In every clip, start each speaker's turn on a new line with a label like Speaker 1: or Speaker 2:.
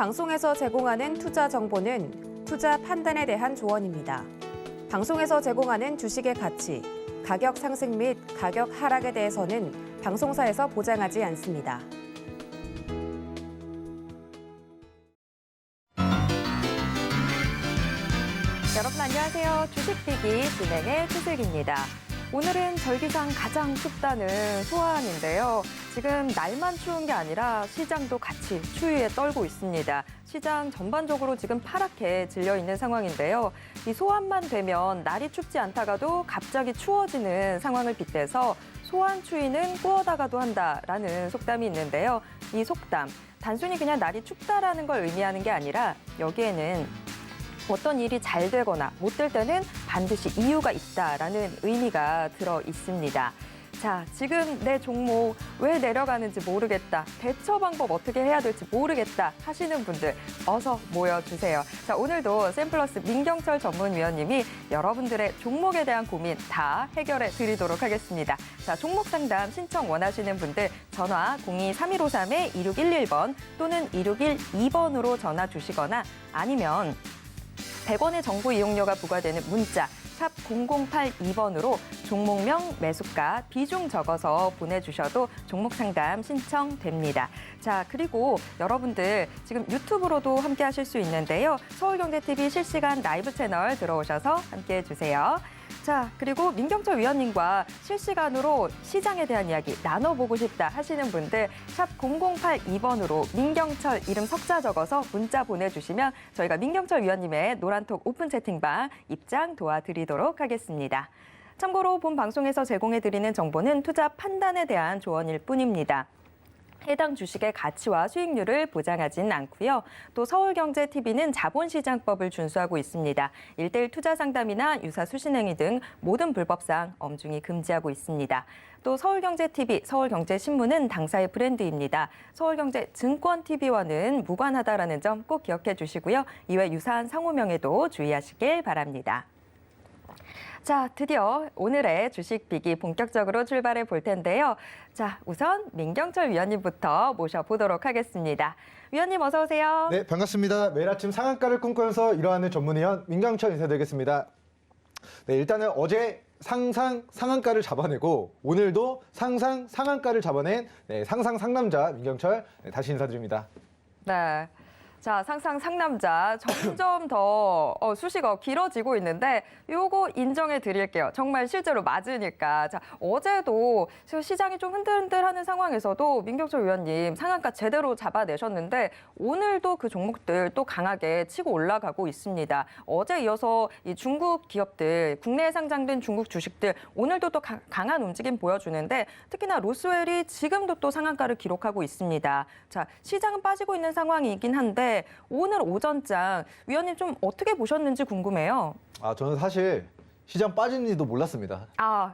Speaker 1: 방송에서 제공하는 투자 정보는 투자 판단에 대한 조언입니다. 방송에서 제공하는 주식의 가치, 가격 상승 및 가격 하락에 대해서는 방송사에서 보장하지 않습니다. 여러분 안녕하세요. 주식비기 진행의 최슬기입니다. 오늘은 절기상 가장 춥다는 소아암인데요. 지금 날만 추운 게 아니라 시장도 같이 추위에 떨고 있습니다. 시장 전반적으로 지금 파랗게 질려 있는 상황인데요. 이 소암만 되면 날이 춥지 않다가도 갑자기 추워지는 상황을 빗대서 소환 추위는 꾸어다가도 한다라는 속담이 있는데요. 이 속담, 단순히 그냥 날이 춥다라는 걸 의미하는 게 아니라 여기에는 어떤 일이 잘 되거나 못 될 때는 반드시 이유가 있다라는 의미가 들어 있습니다. 자, 지금 내 종목 왜 내려가는지 모르겠다, 대처 방법 어떻게 해야 될지 모르겠다 하시는 분들 어서 모여주세요. 자, 오늘도 샘플러스 민경철 전문위원님이 여러분들의 종목에 대한 고민 다 해결해 드리도록 하겠습니다. 자, 종목 상담 신청 원하시는 분들 전화 02-3153-2611번 또는 2612번으로 전화 주시거나 아니면 100원의 정보 이용료가 부과되는 문자 샵 0082번으로 종목명, 매수가, 비중 적어서 보내주셔도 종목 상담 신청됩니다. 자, 그리고 여러분들 지금 유튜브로도 함께 하실 수 있는데요. 서울경제TV 실시간 라이브 채널 들어오셔서 함께 해주세요. 자, 그리고 민경철 위원님과 실시간으로 시장에 대한 이야기 나눠보고 싶다 하시는 분들 샵 0082번으로 민경철 이름 석자 적어서 문자 보내주시면 저희가 민경철 위원님의 노란톡 오픈 채팅방 입장 도와드리도록 하겠습니다. 참고로 본 방송에서 제공해드리는 정보는 투자 판단에 대한 조언일 뿐입니다. 해당 주식의 가치와 수익률을 보장하지는 않고요. 또 서울경제TV는 자본시장법을 준수하고 있습니다. 1:1 투자 상담이나 유사 수신행위 등 모든 불법상 엄중히 금지하고 있습니다. 또 서울경제TV, 서울경제신문은 당사의 브랜드입니다. 서울경제증권TV와는 무관하다라는 점 꼭 기억해 주시고요. 이외 유사한 상호명에도 주의하시길 바랍니다. 자, 드디어 오늘의 주식비기 본격적으로 출발해 볼 텐데요. 자, 우선 민경철 위원님부터 모셔보도록 하겠습니다. 위원님 어서 오세요.
Speaker 2: 네, 반갑습니다. 매일 아침 상한가를 꿈꾸면서 일어나는 전문위원 민경철 인사드리겠습니다. 네, 일단은 어제 상한가를 잡아내고 오늘도 상한가를 잡아낸 상상 상남자 민경철 다시 인사드립니다.
Speaker 1: 네. 자, 상남자 점점 더 수식어 길어지고 있는데 요거 인정해 드릴게요. 정말 실제로 맞으니까. 자, 어제도 시장이 좀 흔들흔들하는 상황에서도 민경철 위원님 상한가 제대로 잡아내셨는데 오늘도 그 종목들 또 강하게 치고 올라가고 있습니다. 어제 이어서 이 중국 기업들, 국내에 상장된 중국 주식들 오늘도 또 강한 움직임 보여주는데 특히나 로스웰이 지금도 또 상한가를 기록하고 있습니다. 자, 시장은 빠지고 있는 상황이긴 한데 오늘 오전장 위원님 좀 어떻게 보셨는지 궁금해요.
Speaker 2: 저는 사실 시장 빠진지도 몰랐습니다.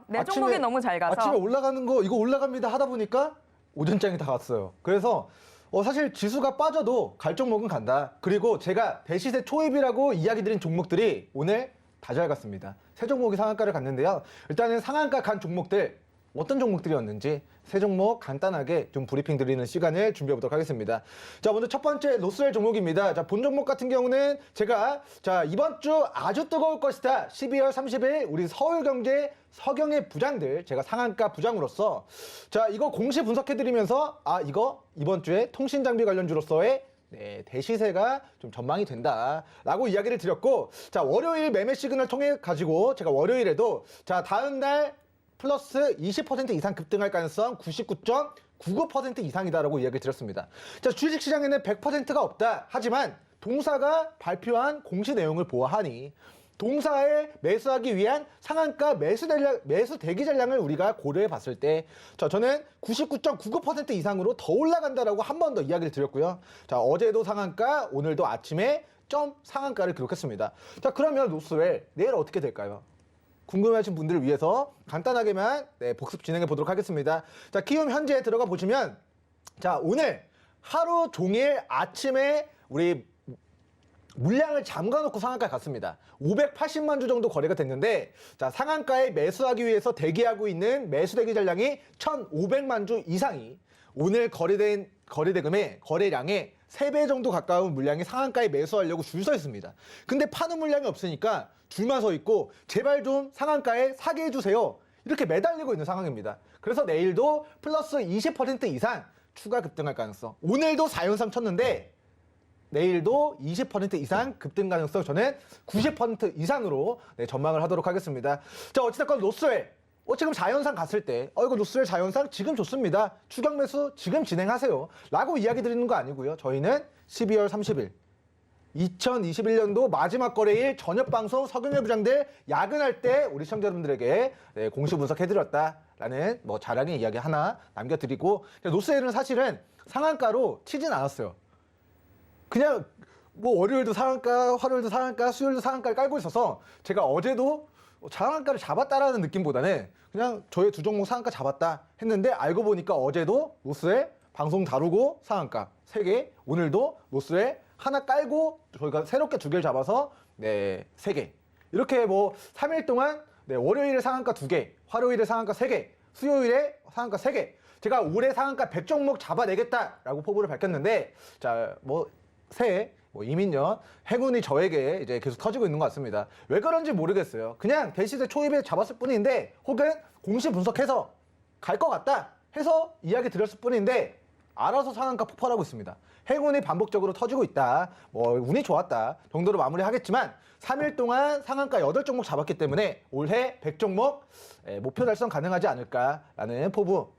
Speaker 1: 내 종목이 너무 잘 가서.
Speaker 2: 아침에 올라가는 거 이거 올라갑니다 하다 보니까 오전장이 다 갔어요. 그래서 사실 지수가 빠져도 갈 종목은 간다. 그리고 제가 대시세 초입이라고 이야기 드린 종목들이 오늘 다 잘 갔습니다. 세 종목이 상한가를 갔는데요. 일단은 상한가 간 종목들 어떤 종목들이었는지 세 종목 간단하게 좀 브리핑 드리는 시간을 준비해 보도록 하겠습니다. 자, 먼저 첫 번째 로스웰 종목입니다. 자, 본 종목 같은 경우는 제가 이번 주 아주 뜨거울 것이다. 12월 30일 우리 서울경제 서경의 부장들 제가 상한가 부장으로서 이거 공시 분석해 드리면서 이거 이번 주에 통신 장비 관련주로서의 대시세가 좀 전망이 된다라고 이야기를 드렸고, 자, 월요일 매매 시그널 통해 가지고 제가 월요일에도 다음 날 플러스 20% 이상 급등할 가능성 99.99% 이상이다라고 이야기를 드렸습니다. 자, 주식시장에는 100%가 없다. 하지만 동사가 발표한 공시 내용을 보아하니 동사에 매수하기 위한 상한가 매수 대기 전량을 우리가 고려해 봤을 때 저는 99.99% 이상으로 더 올라간다라고 한 번 더 이야기를 드렸고요. 자, 어제도 상한가, 오늘도 아침에 점 상한가를 기록했습니다. 자, 그러면 로스웰 내일 어떻게 될까요? 궁금해하신 분들을 위해서 간단하게만 복습 진행해 보도록 하겠습니다. 자, 키움 현재 들어가 보시면 오늘 하루 종일 아침에 우리 물량을 잠가놓고 상한가에 갔습니다. 580만 주 정도 거래가 됐는데 상한가에 매수하기 위해서 대기하고 있는 매수 대기 전량이 1,500만 주 이상이 오늘 거래대금의 거래량의 3배 정도 가까운 물량이 상한가에 매수하려고 줄 서 있습니다. 근데 파는 물량이 없으니까 줄만 서 있고 제발 좀 상한가에 사게 해주세요. 이렇게 매달리고 있는 상황입니다. 그래서 내일도 플러스 20% 이상 추가 급등할 가능성. 오늘도 4연상 쳤는데 내일도 20% 이상 급등 가능성 저는 90% 이상으로 전망을 하도록 하겠습니다. 자, 어찌됐건 로스웰 지금 4연상 갔을 때 이거 로스웰 4연상 지금 좋습니다. 추격 매수 지금 진행하세요. 라고 이야기 드리는 거 아니고요. 저희는 12월 30일 2021년도 마지막 거래일 저녁 방송 서경래 부장들 야근할 때 우리 시청자 여러분들에게 공시 분석해드렸다라는 자랑의 이야기 하나 남겨드리고 로스웰은 사실은 상한가로 치진 않았어요. 그냥 월요일도 상한가, 화요일도 상한가, 수요일도 상한가를 깔고 있어서 제가 어제도 상한가를 잡았다라는 느낌보다는 그냥 저의 두 종목 상한가 잡았다 했는데 알고 보니까 어제도 로스웰 방송 다루고 상한가 3개, 오늘도 로스웰 하나 깔고 저희가 새롭게 2개를 잡아서 3개. 이렇게 3일 동안 월요일에 상한가 2개, 화요일에 상한가 3개, 수요일에 상한가 3개. 제가 올해 상한가 100종목 잡아내겠다라고 포부를 밝혔는데 새해 이민년 행운이 저에게 이제 계속 터지고 있는 것 같습니다. 왜 그런지 모르겠어요. 그냥 대시세 초입에 잡았을 뿐인데 혹은 공시 분석해서 갈 것 같다 해서 이야기 드렸을 뿐인데 알아서 상한가 폭발하고 있습니다. 행운이 반복적으로 터지고 있다. 운이 좋았다 정도로 마무리하겠지만 3일 동안 상한가 8종목 잡았기 때문에 올해 100종목 목표 달성 가능하지 않을까라는 포부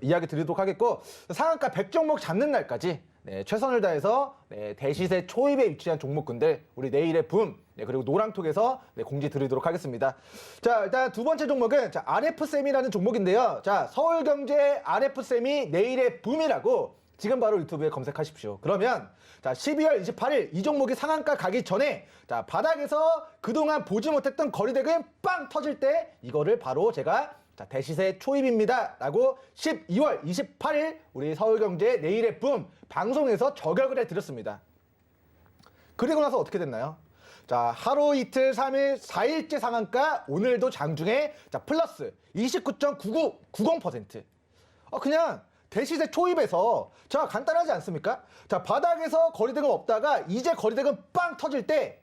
Speaker 2: 이야기 드리도록 하겠고 상한가 100종목 잡는 날까지 최선을 다해서 대시세 초입에 위치한 종목군들 우리 내일의 붐 그리고 노랑톡에서 공지 드리도록 하겠습니다. 자, 일단 두 번째 종목은 RF쌤이라는 종목인데요. 자, 서울경제 RF쌤이 내일의 붐이라고 지금 바로 유튜브에 검색하십시오. 그러면 12월 28일 이 종목이 상한가 가기 전에 바닥에서 그동안 보지 못했던 거리대금 빵 터질 때 이거를 바로 제가 대시세 초입입니다 라고 12월 28일 우리 서울경제 내일의 붐 방송에서 저격을 해드렸습니다. 그리고 나서 어떻게 됐나요? 하루 이틀 3일 4일째 상한가 오늘도 장중에 플러스 29.9990%. 그냥 대시세 초입에서 간단하지 않습니까? 바닥에서 거리대금 없다가 이제 거리대금 빵 터질 때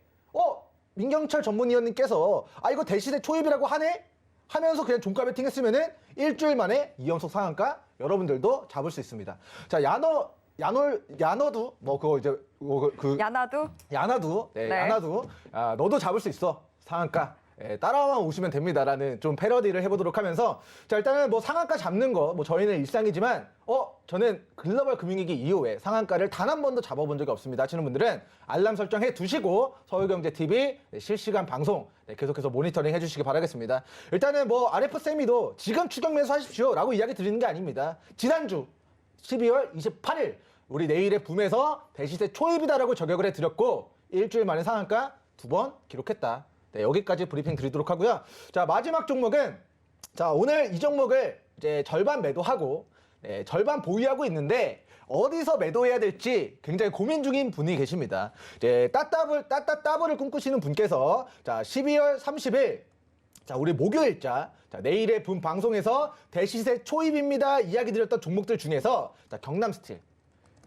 Speaker 2: 민경철 전문위원님께서 이거 대시세 초입이라고 하네? 하면서 그냥 종가 베팅 했으면은 일주일 만에 2연속 상한가 여러분들도 잡을 수 있습니다. 야너도 야나두 야나두 너도 잡을 수 있어 상한가 따라만 오시면 됩니다라는 좀 패러디를 해보도록 하면서 일단은 상한가 잡는 거 저희는 일상이지만 저는 글로벌 금융위기 이후에 상한가를 단 한 번도 잡아본 적이 없습니다 하시는 분들은 알람 설정해 두시고 서울경제TV 실시간 방송 계속해서 모니터링 해주시기 바라겠습니다. 일단은 RF쌤이도 지금 추격 매수하십시오 라고 이야기 드리는 게 아닙니다. 지난주 12월 28일 우리 내일의 붐에서 대시세 초입이다라고 저격을 해드렸고 일주일 만에 상한가 2번 기록했다. 여기까지 브리핑 드리도록 하고요. 마지막 종목은 오늘 이 종목을 이제 절반 매도하고 절반 보유하고 있는데 어디서 매도해야 될지 굉장히 고민 중인 분이 계십니다. 따따따블을 꿈꾸시는 분께서 12월 30일 우리 목요일자 내일의 붐 방송에서 대시세 초입입니다 이야기 드렸던 종목들 중에서 경남스틸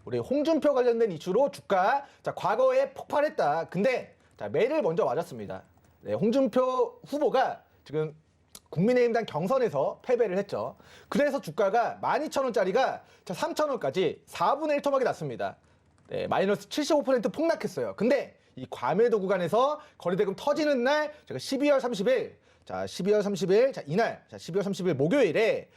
Speaker 2: 우리 홍준표 관련된 이슈로 주가 과거에 폭발했다. 근데 매를 먼저 맞았습니다. 홍준표 후보가 지금 국민의힘당 경선에서 패배를 했죠. 그래서 주가가 12,000원짜리가 3,000원까지 4분의 1 토막이 났습니다. 마이너스 75% 폭락했어요. 근데 이 과매도 구간에서 거리대금 터지는 날 제가 12월 30일 이날 12월 30일 목요일에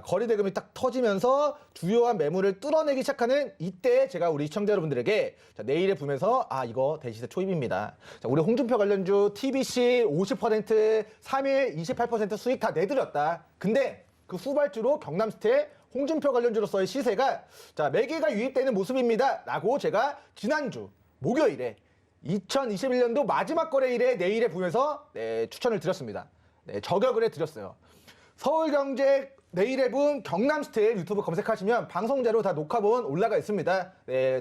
Speaker 2: 거리대금이 딱 터지면서 주요한 매물을 뚫어내기 시작하는 이때 제가 우리 시청자 여러분들에게 내일의 붐에서 이거 대시세 초입입니다. 우리 홍준표 관련주 TBC 50% 3일 28% 수익 다 내드렸다. 근데 그 후발주로 경남스틸 홍준표 관련주로서의 시세가 매기가 유입되는 모습입니다 라고 제가 지난주 목요일에 2021년도 마지막 거래일에 내일의 붐에서 추천을 드렸습니다. 저격을 해드렸어요. 서울경제 내일의 붐 경남스틸 유튜브 검색하시면 방송자료 다 녹화본 올라가 있습니다.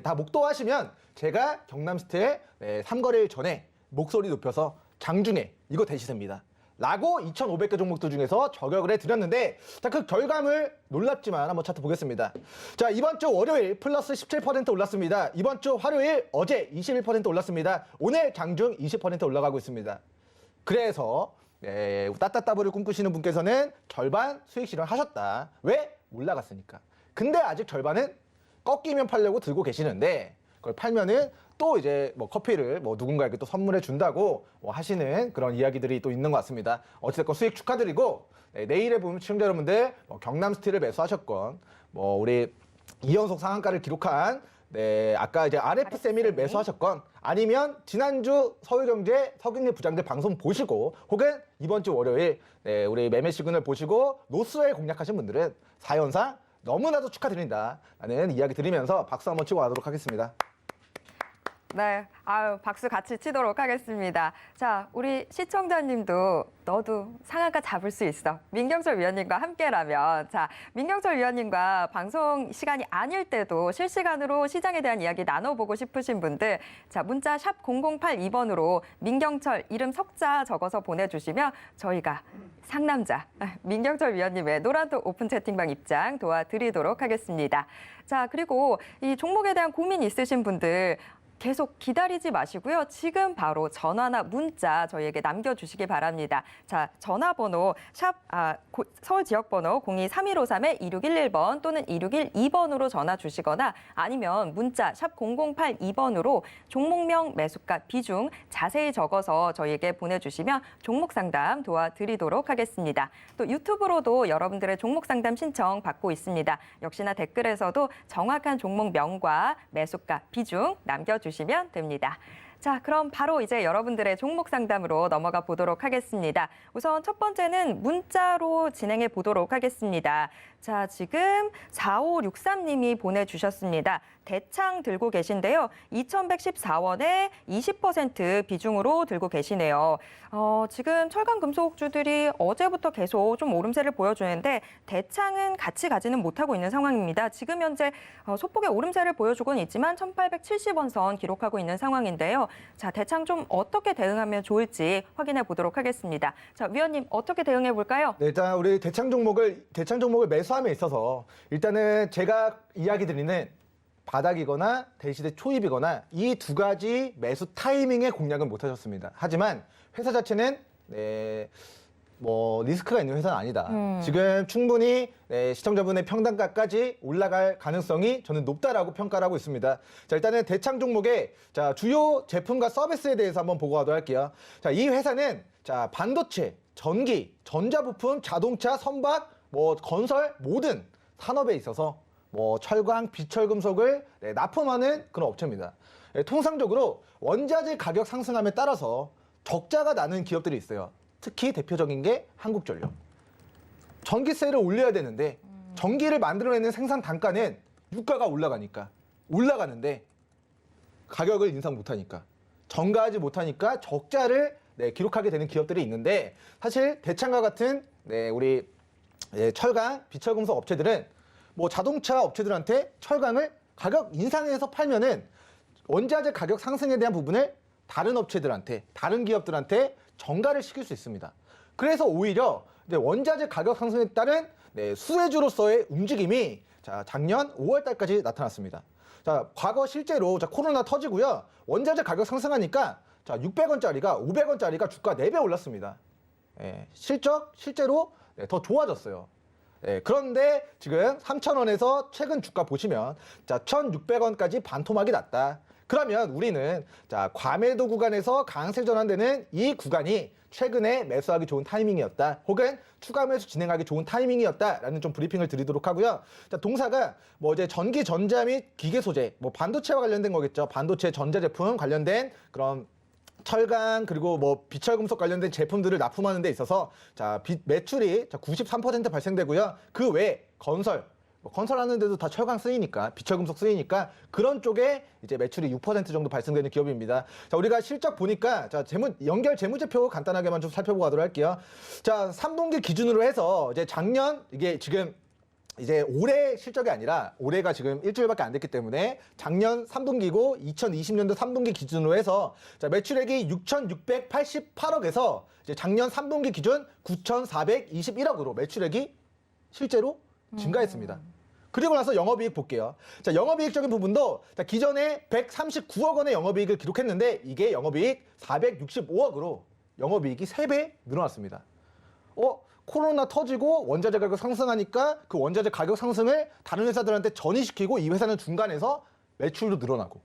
Speaker 2: 다 목도하시면 제가 경남스틸 3거래일 전에 목소리 높여서 장중에 이거 대시세입니다 라고 2,500개 종목들 중에서 저격을 해드렸는데 자, 그 결과물 놀랍지만 한번 차트 보겠습니다. 자, 이번 주 월요일 플러스 17% 올랐습니다. 이번 주 화요일 어제 21% 올랐습니다. 오늘 장중 20% 올라가고 있습니다. 그래서 따따따블을 꿈꾸시는 분께서는 절반 수익 실현하셨다. 왜? 올라갔으니까. 근데 아직 절반은 꺾이면 팔려고 들고 계시는데 그걸 팔면은 또 이제 뭐 커피를 뭐 누군가에게 또 선물해 준다고 뭐 하시는 그런 이야기들이 또 있는 것 같습니다. 어찌됐건 수익 축하드리고 내일에 보면 시청자 여러분들 뭐 경남스틸을 매수하셨건 뭐 우리 이연속 상한가를 기록한 아까 이제 RF 세미를 매수하셨건 아니면 지난주 서울경제 서경리 부장들 방송 보시고 혹은 이번 주 월요일 우리 매매 시그널 보시고 노스웰 공략하신 분들은 4연상 너무나도 축하드린다라는 이야기 드리면서 박수 한번 치고 가도록 하겠습니다.
Speaker 1: 네, 아유, 박수 같이 치도록 하겠습니다. 자, 우리 시청자님도 너도 상한가 잡을 수 있어. 민경철 위원님과 함께라면, 자, 민경철 위원님과 방송 시간이 아닐 때도 실시간으로 시장에 대한 이야기 나눠보고 싶으신 분들, 자, 문자 샵 0082번으로 민경철 이름 석자 적어서 보내주시면 저희가 상남자 민경철 위원님의 노란톡 오픈 채팅방 입장 도와드리도록 하겠습니다. 자, 그리고 이 종목에 대한 고민 있으신 분들 계속 기다리지 마시고요. 지금 바로 전화나 문자 저희에게 남겨주시기 바랍니다. 자, 전화번호 서울 지역번호 023153-2611번 또는 2612번으로 전화 주시거나 아니면 문자 샵 0082번으로 종목명, 매수가, 비중 자세히 적어서 저희에게 보내주시면 종목 상담 도와드리도록 하겠습니다. 또 유튜브로도 여러분들의 종목 상담 신청 받고 있습니다. 역시나 댓글에서도 정확한 종목명과 매수가, 비중 남겨주시면 됩니다. 자, 그럼 바로 이제 여러분들의 종목 상담으로 넘어가 보도록 하겠습니다. 우선 첫 번째는 문자로 진행해 보도록 하겠습니다. 자, 지금 4563님이 보내주셨습니다. 대창 들고 계신데요. 2114원에 20% 비중으로 들고 계시네요. 지금 철강 금속주들이 어제부터 계속 좀 오름세를 보여주는데 대창은 같이 가지는 못하고 있는 상황입니다. 지금 현재 소폭의 오름세를 보여주고는 있지만 1870원 선 기록하고 있는 상황인데요. 자, 대창 좀 어떻게 대응하면 좋을지 확인해 보도록 하겠습니다. 자, 위원님 어떻게 대응해 볼까요?
Speaker 2: 네, 일단 우리 대창 종목을 매수함에 있어서 일단은 제가 이야기 드리는 바닥이거나 대시대 초입이거나 이 두 가지 매수 타이밍에 공략은 못 하셨습니다. 하지만 회사 자체는 뭐 리스크가 있는 회사는 아니다. 지금 충분히 시청자분의 평단가까지 올라갈 가능성이 저는 높다라고 평가를 하고 있습니다. 자, 일단은 대창 종목의 자, 주요 제품과 서비스에 대해서 한번 보고 가도록 할게요. 자, 이 회사는 자, 반도체, 전기, 전자부품, 자동차, 선박, 뭐 건설 모든 산업에 있어서 뭐 철강, 비철금속을 납품하는 그런 업체입니다. 통상적으로 원자재 가격 상승함에 따라서 적자가 나는 기업들이 있어요. 특히 대표적인 게 한국전력. 전기세를 올려야 되는데 전기를 만들어내는 생산 단가는 유가가 올라가는데 가격을 인상 못하니까 전가하지 못하니까 적자를 기록하게 되는 기업들이 있는데 사실 대창과 같은 우리 철강, 비철금속 업체들은 뭐 자동차 업체들한테 철강을 가격 인상해서 팔면은 원자재 가격 상승에 대한 부분을 다른 업체들한테, 다른 기업들한테 전가를 시킬 수 있습니다. 그래서 오히려 원자재 가격 상승에 따른 수혜주로서의 움직임이 자, 작년 5월 달까지 나타났습니다. 자, 과거 실제로 코로나 터지고요. 원자재 가격 상승하니까 자, 600원짜리가 500원짜리가 주가 4배 올랐습니다. 실제로 더 좋아졌어요. 그런데 지금 3,000원에서 최근 주가 보시면 자, 1,600원까지 반토막이 났다. 그러면 우리는 자, 과매도 구간에서 강세 전환되는 이 구간이 최근에 매수하기 좋은 타이밍이었다. 혹은 추가 매수 진행하기 좋은 타이밍이었다라는 좀 브리핑을 드리도록 하고요. 자, 동사가 뭐 이제 전기, 전자 및 기계 소재, 뭐 반도체와 관련된 거겠죠. 반도체, 전자제품 관련된 그런 철강 그리고 뭐 비철금속 관련된 제품들을 납품하는 데 있어서 자, 매출이 93% 발생되고요. 그 외에 건설하는 데도 다 철강 쓰이니까 비철금속 쓰이니까 그런 쪽에 이제 매출이 6% 정도 발생되는 기업입니다. 자, 우리가 실적 보니까 자, 연결 재무제표 간단하게만 좀 살펴보고 가도록 할게요. 자, 3분기 기준으로 해서 이제 작년 이게 지금 이제 올해 실적이 아니라 올해가 지금 일주일밖에 안 됐기 때문에 작년 3분기고 2020년도 3분기 기준으로 해서 자, 매출액이 6,688억에서 이제 작년 3분기 기준 9,421억으로 매출액이 실제로 증가했습니다. 그리고 나서 영업이익 볼게요. 자, 영업이익적인 부분도 자, 기존에 139억 원의 영업이익을 기록했는데 이게 영업이익 465억으로 영업이익이 3배 늘어났습니다. 코로나 터지고 원자재 가격 상승하니까 그 원자재 가격 상승을 다른 회사들한테 전이시키고 이 회사는 중간에서 매출도 늘어나고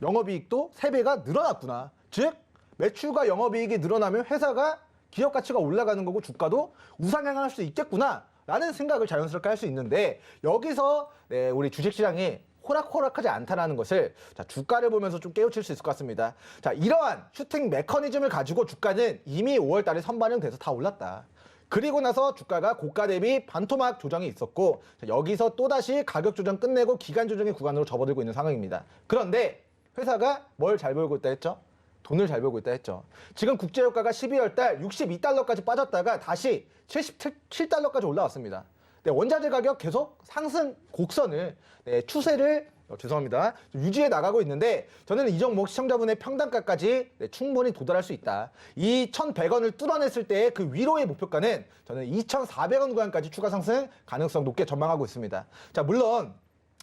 Speaker 2: 영업이익도 3배가 늘어났구나. 즉 매출과 영업이익이 늘어나면 회사가 기업 가치가 올라가는 거고 주가도 우상향할 수 있겠구나 라는 생각을 자연스럽게 할 수 있는데 여기서 네, 우리 주식시장이 호락호락하지 않다라는 것을 자, 주가를 보면서 좀 깨우칠 수 있을 것 같습니다. 자, 이러한 슈팅 메커니즘을 가지고 주가는 이미 5월 달에 선반영돼서 다 올랐다. 그리고 나서 주가가 고가 대비 반토막 조정이 있었고 자, 여기서 또다시 가격 조정 끝내고 기간 조정의 구간으로 접어들고 있는 상황입니다. 그런데 회사가 뭘 잘 벌고 있다 했죠? 돈을 잘 벌고 있다 했죠. 지금 국제유가가 12월 달 62달러까지 빠졌다가 다시 77달러까지 올라왔습니다. 네, 원자재 가격 계속 상승 곡선을 네, 추세를 죄송합니다. 유지해 나가고 있는데 저는 이 종목 시청자분의 평단가까지 네, 충분히 도달할 수 있다. 이 1,100원을 뚫어냈을 때의 그 위로의 목표가는 저는 2,400원 구간까지 추가 상승 가능성 높게 전망하고 있습니다. 자, 물론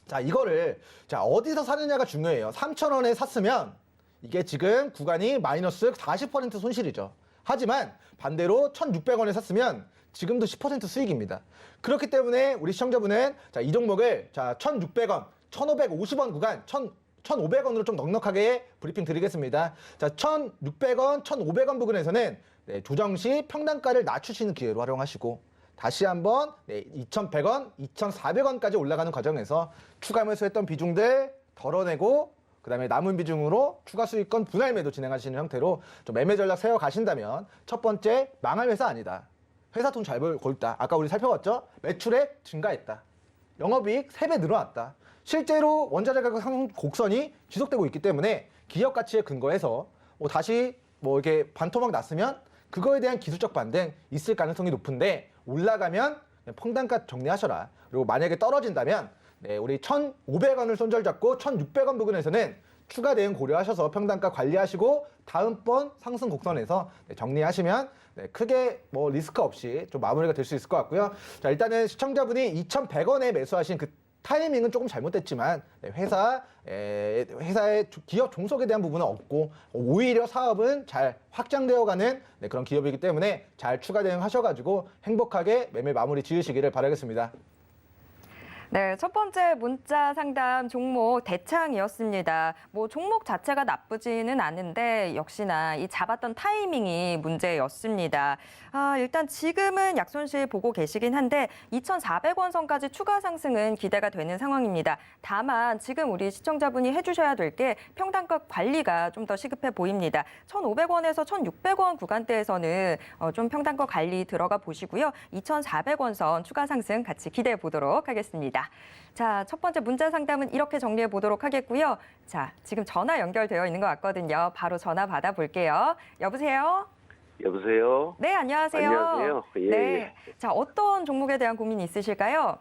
Speaker 2: 자, 이거를 자, 어디서 사느냐가 중요해요. 3,000원에 샀으면 이게 지금 구간이 마이너스 40% 손실이죠. 하지만 반대로 1,600원에 샀으면 지금도 10% 수익입니다. 그렇기 때문에 우리 시청자분은 자, 이 종목을 자, 1,600원, 1,550원 구간, 1,500원으로 좀 넉넉하게 브리핑 드리겠습니다. 자, 1,600원, 1,500원 부근에서는 네, 조정 시 평단가를 낮추시는 기회로 활용하시고 다시 한번 네, 2,100원, 2,400원까지 올라가는 과정에서 추가 매수했던 비중들 덜어내고 그다음에 남은 비중으로 추가 수익권 분할 매도 진행하시는 형태로 좀 매매 전략 세워 가신다면 첫 번째 망할 회사 아니다. 회사 돈 잘 벌고 있다. 아까 우리 살펴봤죠? 매출액 증가했다. 영업이익 3배 늘어났다. 실제로 원자재 가격 상승 곡선이 지속되고 있기 때문에 기업 가치에 근거해서 다시 이렇게 반토막 났으면 그거에 대한 기술적 반등 있을 가능성이 높은데 올라가면 평단가 정리하셔라. 그리고 만약에 떨어진다면 네, 우리 1,500원을 손절 잡고 1,600원 부근에서는 추가 대응 고려하셔서 평단가 관리하시고 다음번 상승 곡선에서 네, 정리하시면 네, 크게 리스크 없이 좀 마무리가 될 수 있을 것 같고요. 자, 일단은 시청자분이 2,100원에 매수하신 그 타이밍은 조금 잘못됐지만 네, 회사의 기업 종속에 대한 부분은 없고 오히려 사업은 잘 확장되어가는 네, 그런 기업이기 때문에 잘 추가 대응하셔가지고 행복하게 매매 마무리 지으시기를 바라겠습니다.
Speaker 1: 네, 첫 번째 문자 상담 종목 대창이었습니다. 종목 자체가 나쁘지는 않은데 역시나 이 잡았던 타이밍이 문제였습니다. 일단 지금은 약손실 보고 계시긴 한데 2,400원 선까지 추가 상승은 기대가 되는 상황입니다. 다만 지금 우리 시청자분이 해주셔야 될 게 평단가 관리가 좀 더 시급해 보입니다. 1,500원에서 1,600원 구간대에서는 좀 평단가 관리 들어가 보시고요. 2,400원 선 추가 상승 같이 기대해 보도록 하겠습니다. 자, 첫 번째 문자 상담은 이렇게 정리해 보도록 하겠고요. 자, 지금 전화 연결되어 있는 것 같거든요. 바로 전화 받아볼게요. 여보세요?
Speaker 3: 여보세요?
Speaker 1: 네, 안녕하세요.
Speaker 3: 안녕하세요. 예.
Speaker 1: 네. 자, 어떤 종목에 대한 고민이 있으실까요?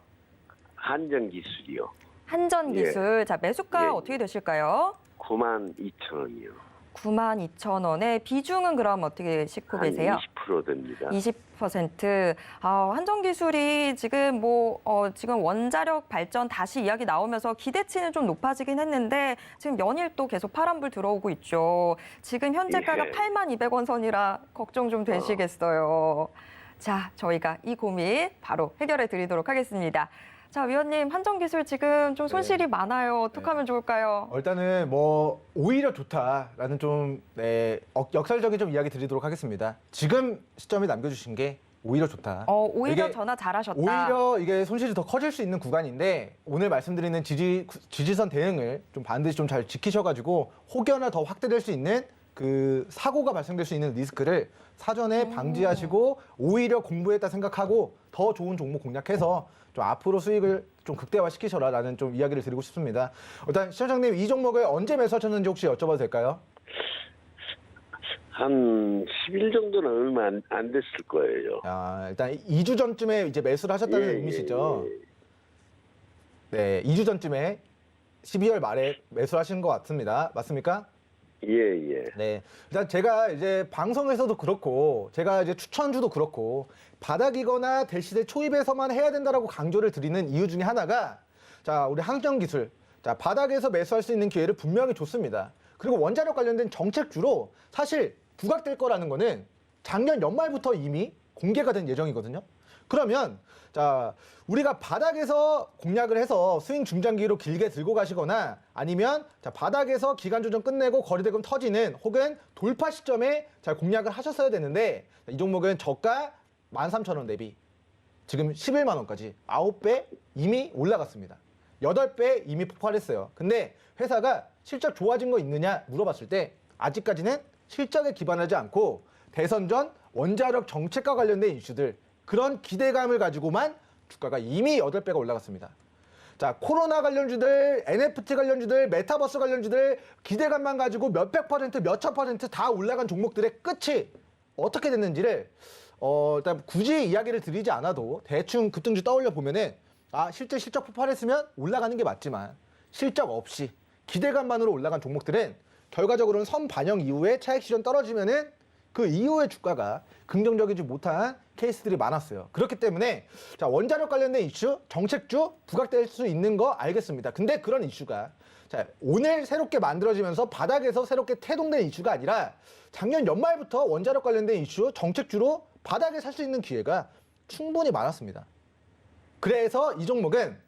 Speaker 3: 한전기술이요.
Speaker 1: 한전기술. 자, 매수가
Speaker 3: 예.
Speaker 1: 어떻게 되실까요?
Speaker 3: 92,000원이요.
Speaker 1: 92,000원에 비중은 그럼 어떻게 싣고 계세요?
Speaker 3: 20% 됩니다.
Speaker 1: 20%. 한전기술이 지금 지금 원자력 발전 다시 이야기 나오면서 기대치는 좀 높아지긴 했는데 지금 연일 또 계속 파란불 들어오고 있죠. 지금 현재가가
Speaker 3: 예.
Speaker 1: 82,000원 선이라 걱정 좀 되시겠어요. 자, 저희가 이 고민 바로 해결해 드리도록 하겠습니다. 자, 위원님, 한전기술 지금 좀 손실이 많아요. 어떻게 하면 좋을까요?
Speaker 2: 일단은 오히려 좋다라는 좀 역설적인 좀 이야기 드리도록 하겠습니다. 지금 시점에 남겨주신 게 오히려 좋다.
Speaker 1: 오히려
Speaker 2: 이게
Speaker 1: 전화 잘하셨다.
Speaker 2: 오히려 이게 손실이 더 커질 수 있는 구간인데 오늘 말씀드리는 지지선 대응을 좀 반드시 좀 잘 지키셔가지고 혹여나 더 확대될 수 있는 그 사고가 발생될 수 있는 리스크를 사전에 방지하시고 오히려 공부했다 생각하고 더 좋은 종목 공략해서 좀 앞으로 수익을 좀 극대화시키셔라라는 좀 이야기를 드리고 싶습니다. 일단 시청자님 이 종목을 언제 매수하셨는지 혹시 여쭤봐도 될까요?
Speaker 3: 한 10일 정도는 얼마 안 됐을 거예요.
Speaker 2: 일단 2주 전쯤에 이제 매수를 하셨다는
Speaker 3: 예,
Speaker 2: 의미시죠? 네, 2주 전쯤에 12월 말에 매수하신 것 같습니다. 맞습니까?
Speaker 3: 예.
Speaker 2: 네. 일단 제가 이제 방송에서도 그렇고 제가 이제 추천주도 그렇고 바닥이거나 대시세 초입에서만 해야 된다라고 강조를 드리는 이유 중에 하나가 자, 우리 한정기술. 자, 바닥에서 매수할 수 있는 기회를 분명히 줬습니다. 그리고 원자력 관련된 정책주로 사실 부각될 거라는 거는 작년 연말부터 이미 공개가 된 예정이거든요. 그러면 자, 우리가 바닥에서 공략을 해서 스윙 중장기로 길게 들고 가시거나 아니면 자, 바닥에서 기간 조정 끝내고 거래대금 터지는 혹은 돌파 시점에 잘 공략을 하셨어야 되는데 이 종목은 저가 13,000원 대비 지금 11만 원까지 9배 이미 올라갔습니다. 8배 이미 폭발했어요. 근데 회사가 실적 좋아진 거 있느냐 물어봤을 때 아직까지는 실적에 기반하지 않고 대선 전 원자력 정책과 관련된 이슈들 그런 기대감을 가지고만 주가가 이미 8배가 올라갔습니다. 자, 코로나 관련주들, NFT 관련주들, 메타버스 관련주들 기대감만 가지고 몇백 퍼센트, 몇천 퍼센트 다 올라간 종목들의 끝이 어떻게 됐는지를 일단 굳이 이야기를 드리지 않아도 대충 급등주 떠올려 보면은 실제 실적 폭발했으면 올라가는 게 맞지만 실적 없이 기대감만으로 올라간 종목들은 결과적으로는 선 반영 이후에 차익 실현 떨어지면은 그 이후에 주가가 긍정적이지 못한 케이스들이 많았어요. 그렇기 때문에 자, 원자력 관련된 이슈, 정책주 부각될 수 있는 거 알겠습니다. 근데 그런 이슈가 자, 오늘 새롭게 만들어지면서 바닥에서 새롭게 태동된 이슈가 아니라 작년 연말부터 원자력 관련된 이슈, 정책주로 바닥에 살 수 있는 기회가 충분히 많았습니다. 그래서 이 종목은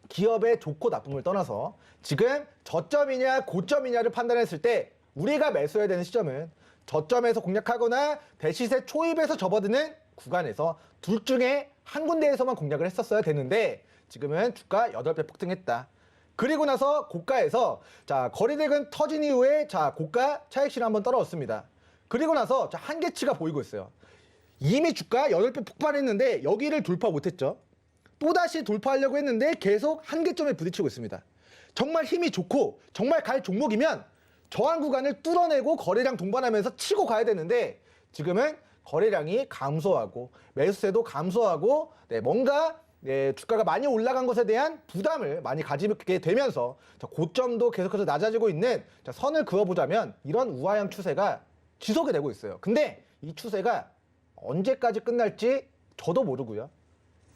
Speaker 2: 기업의 좋고 나쁨을 떠나서 지금 저점이냐 고점이냐를 판단했을 때 우리가 매수해야 되는 시점은 저점에서 공략하거나 대시세 초입에서 접어드는 구간에서 둘 중에 한 군데에서만 공략을 했었어야 되는데 지금은 주가 8배 폭등했다. 그리고 나서 고가에서 자, 거래대금 터진 이후에 자, 고가 차익 실현 한번 떨어졌습니다. 그리고 나서 자, 한계치가 보이고 있어요. 이미 주가 8배 폭발했는데 여기를 돌파 못했죠. 또다시 돌파하려고 했는데 계속 한계점에 부딪히고 있습니다. 정말 힘이 좋고 정말 갈 종목이면 저항 구간을 뚫어내고 거래량 동반하면서 치고 가야 되는데 지금은 거래량이 감소하고 매수세도 감소하고 뭔가 주가가 많이 올라간 것에 대한 부담을 많이 가지게 되면서 고점도 계속해서 낮아지고 있는 선을 그어보자면 이런 우하향 추세가 지속이 되고 있어요. 근데 이 추세가 언제까지 끝날지 저도 모르고요.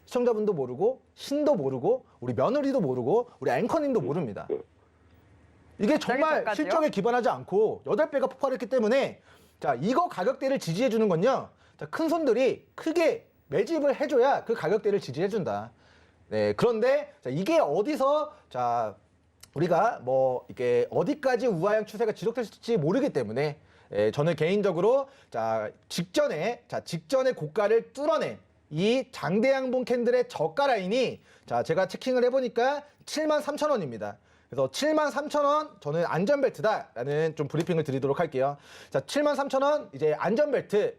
Speaker 2: 시청자분도 모르고 신도 모르고 우리 며느리도 모르고 우리 앵커님도 모릅니다. 이게 정말 실적에 기반하지 않고 8배가 폭발했기 때문에 자, 이거 가격대를 지지해 주는 건요. 자, 큰 손들이 크게 매집을 해줘야 그 가격대를 지지해 준다. 네, 그런데 자, 이게 어디서 자, 우리가 뭐 이게 어디까지 우하향 추세가 지속될지 모르기 때문에 저는 개인적으로 자, 직전에 고가를 뚫어낸 이 장대양봉 캔들의 저가 라인이 자, 제가 체킹을 해보니까 73,000원입니다. 그래서 73,000원 저는 안전벨트다라는 좀 브리핑을 드리도록 할게요. 자, 73,000원 이제 안전벨트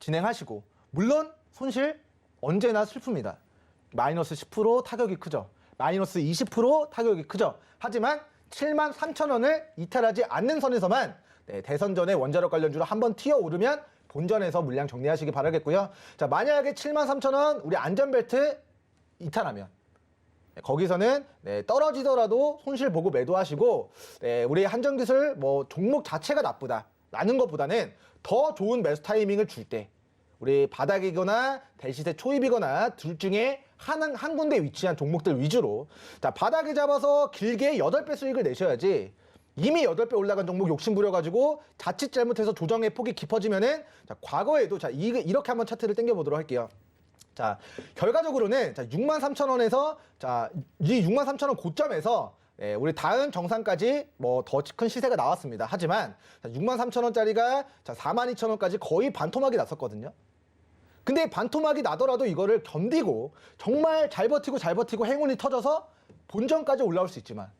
Speaker 2: 진행하시고 물론 손실 언제나 슬픕니다. 마이너스 10% 타격이 크죠. 마이너스 20% 타격이 크죠. 하지만 73,000원을 이탈하지 않는 선에서만 대선 전에 원자력 관련주로 한번 튀어오르면 본전에서 물량 정리하시기 바라겠고요. 자, 만약에 73,000원 우리 안전벨트 이탈하면 거기서는 떨어지더라도 손실 보고 매도하시고 우리 한정기술 뭐 종목 자체가 나쁘다라는 것보다는 더 좋은 매수 타이밍을 줄 때 우리 바닥이거나 대시세 초입이거나 둘 중에 한 군데 위치한 종목들 위주로 자, 바닥에 잡아서 길게 8배 수익을 내셔야지 이미 8배 올라간 종목 욕심 부려가지고 자칫 잘못해서 조정의 폭이 깊어지면은 자, 과거에도 자, 이렇게 한번 차트를 당겨보도록 할게요. 자, 결과적으로는 자, 63,000원에서 자, 이 63,000원 고점에서 우리 다음 정상까지 뭐 더 큰 시세가 나왔습니다. 하지만 63,000원짜리가 자, 42,000원까지 거의 반토막이 났었거든요. 근데 반토막이 나더라도 이거를 견디고 정말 잘 버티고 행운이 터져서 본전까지 올라올 수 있지만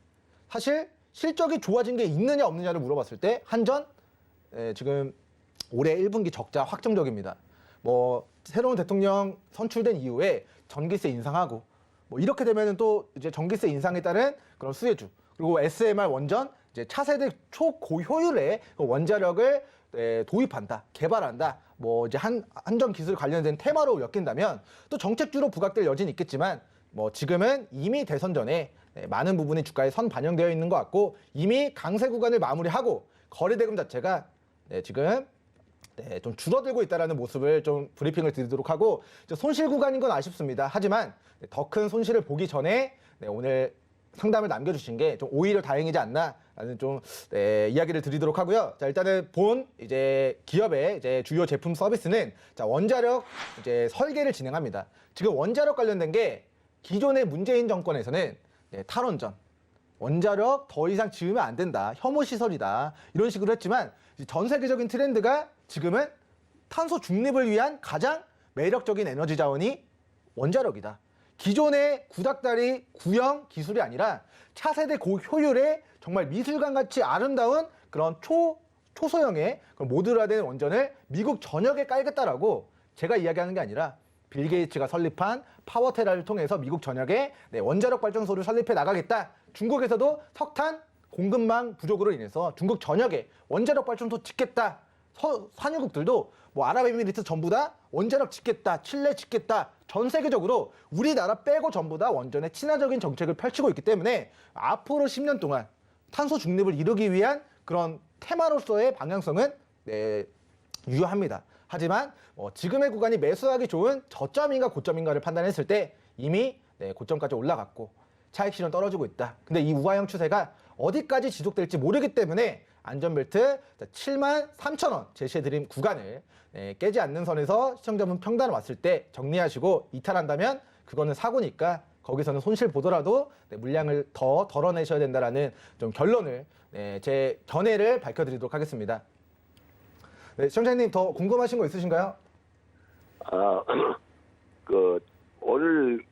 Speaker 2: 사실 실적이 좋아진 게 있느냐 없느냐를 물어봤을 때 한전 지금 올해 1분기 적자 확정적입니다. 뭐 새로운 대통령 선출된 이후에 전기세 인상하고 뭐 이렇게 되면은 또 이제 전기세 인상에 따른 그런 수혜주 그리고 SMR 원전 이제 차세대 초고효율의 원자력을 도입한다, 개발한다. 뭐 이제 한전 기술 관련된 테마로 엮인다면 또 정책주로 부각될 여지는 있겠지만 뭐 지금은 이미 대선 전에 많은 부분이 주가에 선 반영되어 있는 것 같고 이미 강세 구간을 마무리하고 거래대금 자체가 지금 좀 줄어들고 있다는 모습을 좀 브리핑을 드리도록 하고 손실 구간인 건 아쉽습니다. 하지만 더 큰 손실을 보기 전에 오늘 상담을 남겨주신 게 좀 오히려 다행이지 않나라는 좀 이야기를 드리도록 하고요. 자, 일단은 이제 기업의 이제 주요 제품 서비스는 자, 원자력 이제 설계를 진행합니다. 지금 원자력 관련된 게 기존의 문재인 정권에서는 탈원전, 원자력 더 이상 지으면 안 된다, 혐오 시설이다 이런 식으로 했지만 전 세계적인 트렌드가 지금은 탄소 중립을 위한 가장 매력적인 에너지 자원이 원자력이다. 기존의 구닥다리 구형 기술이 아니라 차세대 고효율의 정말 미술관같이 아름다운 그런 초소형의 그런 모듈화된 원전을 미국 전역에 깔겠다라고 제가 이야기하는 게 아니라 빌 게이츠가 설립한 파워테라를 통해서 미국 전역에 원자력 발전소를 설립해 나가겠다. 중국에서도 석탄 공급망 부족으로 인해서 중국 전역에 원자력 발전소 짓겠다. 산유국들도 뭐 아랍에미리트 전부 다 원자력 짓겠다, 칠레 짓겠다. 전 세계적으로 우리나라 빼고 전부 다 원전에 친화적인 정책을 펼치고 있기 때문에 앞으로 10년 동안 탄소 중립을 이루기 위한 그런 테마로서의 방향성은 유효합니다. 하지만 지금의 구간이 매수하기 좋은 저점인가 고점인가를 판단했을 때 이미 고점까지 올라갔고 차익 실현 떨어지고 있다. 근데 이 우하형 추세가 어디까지 지속될지 모르기 때문에 안전벨트 73,000원 제시해드린 구간을 깨지 않는 선에서 시청자분 평단 왔을 때 정리하시고 이탈한다면 그거는 사고니까 거기서는 손실 보더라도 물량을 더 덜어내셔야 된다라는 좀 결론을 제 견해를 밝혀드리도록 하겠습니다. 시청자님 더 궁금하신 거 있으신가요?
Speaker 3: 오늘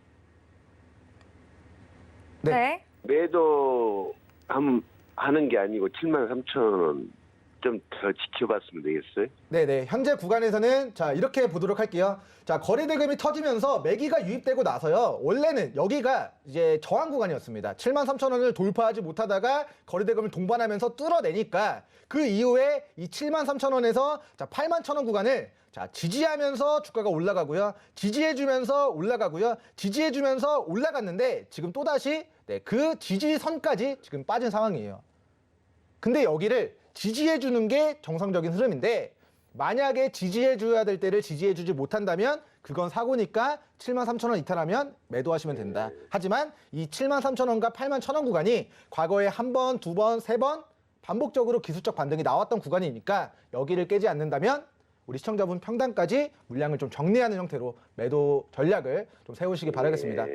Speaker 1: 네.
Speaker 3: 매도 하는 게 아니고 73,000원 좀 더 지켜봤으면 되겠어요?
Speaker 2: 네네. 현재 구간에서는 자 이렇게 보도록 할게요. 자 거래대금이 터지면서 매기가 유입되고 나서요. 원래는 여기가 이제 저항 구간이었습니다. 73,000원을 돌파하지 못하다가 거래대금을 동반하면서 뚫어내니까 그 이후에 이 73,000원에서 자 81,000원 구간을 자 지지하면서 주가가 올라가고요. 지지해주면서 올라가고요. 지지해주면서 올라갔는데 지금 또다시 그 지지선까지 지금 빠진 상황이에요. 근데 여기를 지지해주는 게 정상적인 흐름인데 만약에 지지해줘야 될 때를 지지해주지 못한다면 그건 사고니까 73,000원 이탈하면 매도하시면 된다. 하지만 이 73,000원과 81,000원 구간이 과거에 한 번, 두 번, 세 번 반복적으로 기술적 반등이 나왔던 구간이니까 여기를 깨지 않는다면 우리 시청자분 평단까지 물량을 좀 정리하는 형태로 매도 전략을 좀 세우시기 바라겠습니다.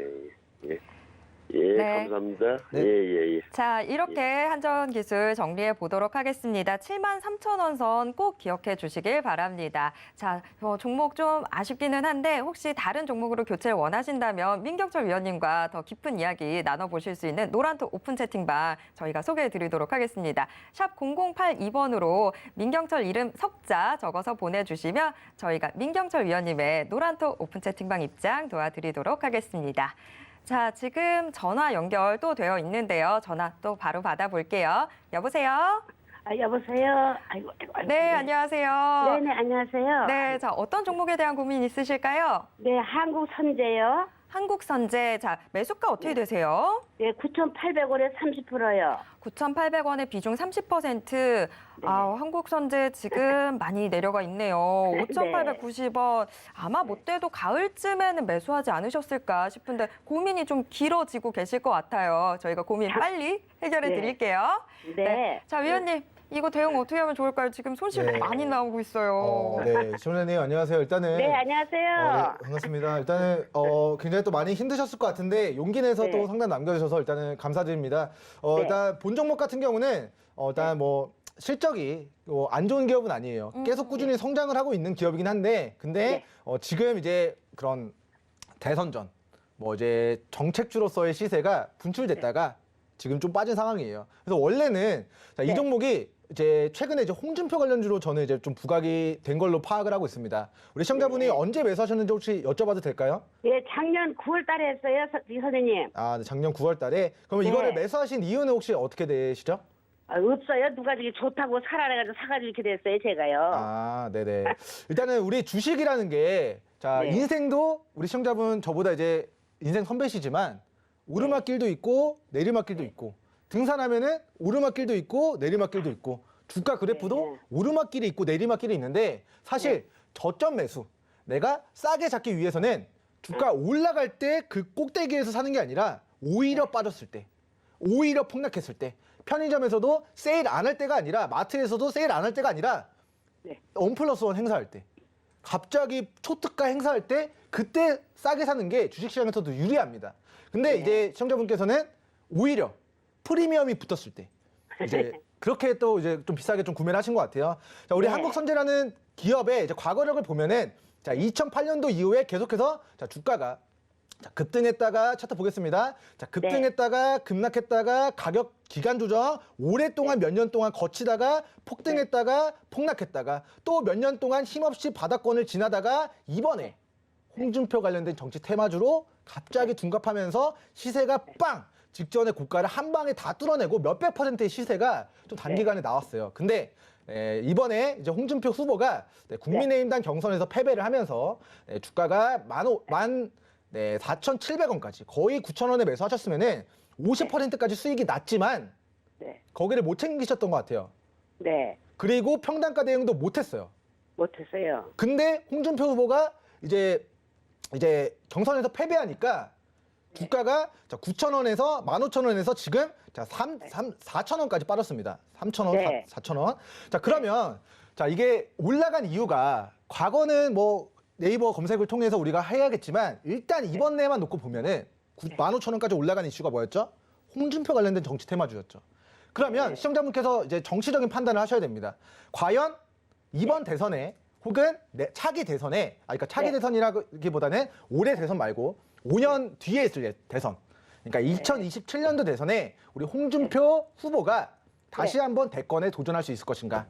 Speaker 1: 네.
Speaker 3: 감사합니다.
Speaker 2: 네.
Speaker 3: 예.
Speaker 1: 자, 이렇게 한전 기술 정리해 보도록 하겠습니다. 73,000원 선 꼭 기억해 주시길 바랍니다. 자, 종목 좀 아쉽기는 한데 혹시 다른 종목으로 교체를 원하신다면 민경철 위원님과 더 깊은 이야기 나눠보실 수 있는 노란톡 오픈 채팅방 저희가 소개해 드리도록 하겠습니다. 샵 0082번으로 민경철 이름 석자 적어서 보내주시면 저희가 민경철 위원님의 노란톡 오픈 채팅방 입장 도와드리도록 하겠습니다. 자, 지금 전화 연결 또 되어 있는데요. 전화 또 바로 받아볼게요. 여보세요?
Speaker 4: 여보세요? 아이고.
Speaker 1: 네, 안녕하세요.
Speaker 4: 네네, 안녕하세요.
Speaker 1: 네, 자, 어떤 종목에 대한 고민 있으실까요?
Speaker 4: 네, 한국선제요.
Speaker 1: 한국선제, 자, 매수가 어떻게 되세요?
Speaker 4: 네, 9,800원에 30%요.
Speaker 1: 9,800원의 비중 30%. 아, 한국선제 지금 많이 내려가 있네요. 5,890원. 아마 못 돼도 가을쯤에는 매수하지 않으셨을까 싶은데 고민이 좀 길어지고 계실 것 같아요. 저희가 고민 빨리 해결해
Speaker 4: 네.
Speaker 1: 드릴게요.
Speaker 4: 네.
Speaker 1: 자, 위원님. 이거 대응 어떻게 하면 좋을까요? 지금 손실
Speaker 2: 네.
Speaker 1: 많이 나오고 있어요.
Speaker 2: 네, 시청자님 안녕하세요. 일단은
Speaker 4: 네, 안녕하세요.
Speaker 2: 반갑습니다. 일단은 굉장히 또 많이 힘드셨을 것 같은데 용기 내서
Speaker 4: 네.
Speaker 2: 또 상담 남겨주셔서 일단은 감사드립니다.
Speaker 4: 네.
Speaker 2: 일단 본 종목 같은 경우는 일단 뭐 실적이 안 좋은 기업은 아니에요. 계속 꾸준히 성장을 하고 있는 기업이긴 한데 근데 지금 이제 그런 대선전 뭐 이제 정책주로서의 시세가 분출됐다가 지금 좀 빠진 상황이에요. 그래서 원래는 자, 이
Speaker 4: 네.
Speaker 2: 종목이 이제 최근에 이제 홍준표 관련주로 저는 이제 좀 부각이 된 걸로 파악을 하고 있습니다. 우리 시청자분이
Speaker 4: 네.
Speaker 2: 언제 매수하셨는지 혹시 여쭤봐도 될까요?
Speaker 4: 예, 작년 9월 달에 했어요, 선생님.
Speaker 2: 아, 네, 작년 9월 달에. 그러면
Speaker 4: 네.
Speaker 2: 이거를 매수하신 이유는 혹시 어떻게 되시죠?
Speaker 4: 없어요. 누가 저기 좋다고 사라해가지고 사가지고 이렇게 됐어요, 제가요.
Speaker 2: 아, 네네. 일단은 우리 주식이라는 게, 자,
Speaker 4: 네.
Speaker 2: 인생도 우리 시청자분 저보다 이제 인생 선배시지만, 오르막길도 있고 내리막길도 있고 등산하면은 오르막길도 있고 내리막길도 있고 주가 그래프도 오르막길이 있고 내리막길이 있는데 사실 저점 매수 내가 싸게 잡기 위해서는 주가 올라갈 때 그 꼭대기에서 사는 게 아니라 오히려 빠졌을 때 오히려 폭락했을 때 편의점에서도 세일 안 할 때가 아니라 마트에서도 세일 안 할 때가 아니라 원 플러스 원 행사할 때 갑자기 초특가 행사할 때 그때 싸게 사는 게 주식시장에서도 유리합니다. 근데 이제 시청자분께서는 오히려 프리미엄이 붙었을 때 이제 그렇게 또 이제 좀 비싸게 좀 구매를 하신 것 같아요. 자, 우리 한국선제라는 기업의 이제 과거력을 보면은 자, 2008년도 이후에 계속해서 자, 주가가 자, 급등했다가 차트 보겠습니다. 자, 급등했다가 급락했다가 가격 기간 조정 오랫동안 몇 년 동안 거치다가 폭등했다가 폭락했다가 또 몇 년 동안 힘없이 바닥권을 지나다가 이번에 홍준표 관련된 정치 테마주로 갑자기 둔갑하면서 시세가 빵! 직전의 고가를 한 방에 다 뚫어내고 몇백 %의 시세가 좀 단기간에 나왔어요. 근데 이번에 이제 홍준표 후보가 국민의힘당 경선에서 패배를 하면서 주가가 4,700원까지 거의 9,000원에 매수하셨으면은 50%까지 수익이 났지만 거기를 못 챙기셨던 것 같아요.
Speaker 4: 네.
Speaker 2: 그리고 평단가 대응도 못했어요.
Speaker 4: 못했어요.
Speaker 2: 근데 홍준표 후보가 이제 경선에서 패배하니까 주가가 9,000원에서 15,000원에서 지금 4,000원까지 빠졌습니다. 3,000원, 4,000원. 자, 그러면 자, 이게 올라간 이유가 과거는 뭐 네이버 검색을 통해서 우리가 해야겠지만 일단 이번 내만 놓고 보면은 15,000원까지 올라간 이슈가 뭐였죠? 홍준표 관련된 정치 테마주였죠. 그러면 시청자분께서 이제 정치적인 판단을 하셔야 됩니다. 과연 이번 대선에 혹은 차기 대선에, 그러니까 차기 대선이라기보다는 올해 대선 말고 5년 뒤에 있을 대선, 그러니까 2027년도 대선에 우리 홍준표 후보가 다시 한번 대권에 도전할 수 있을 것인가?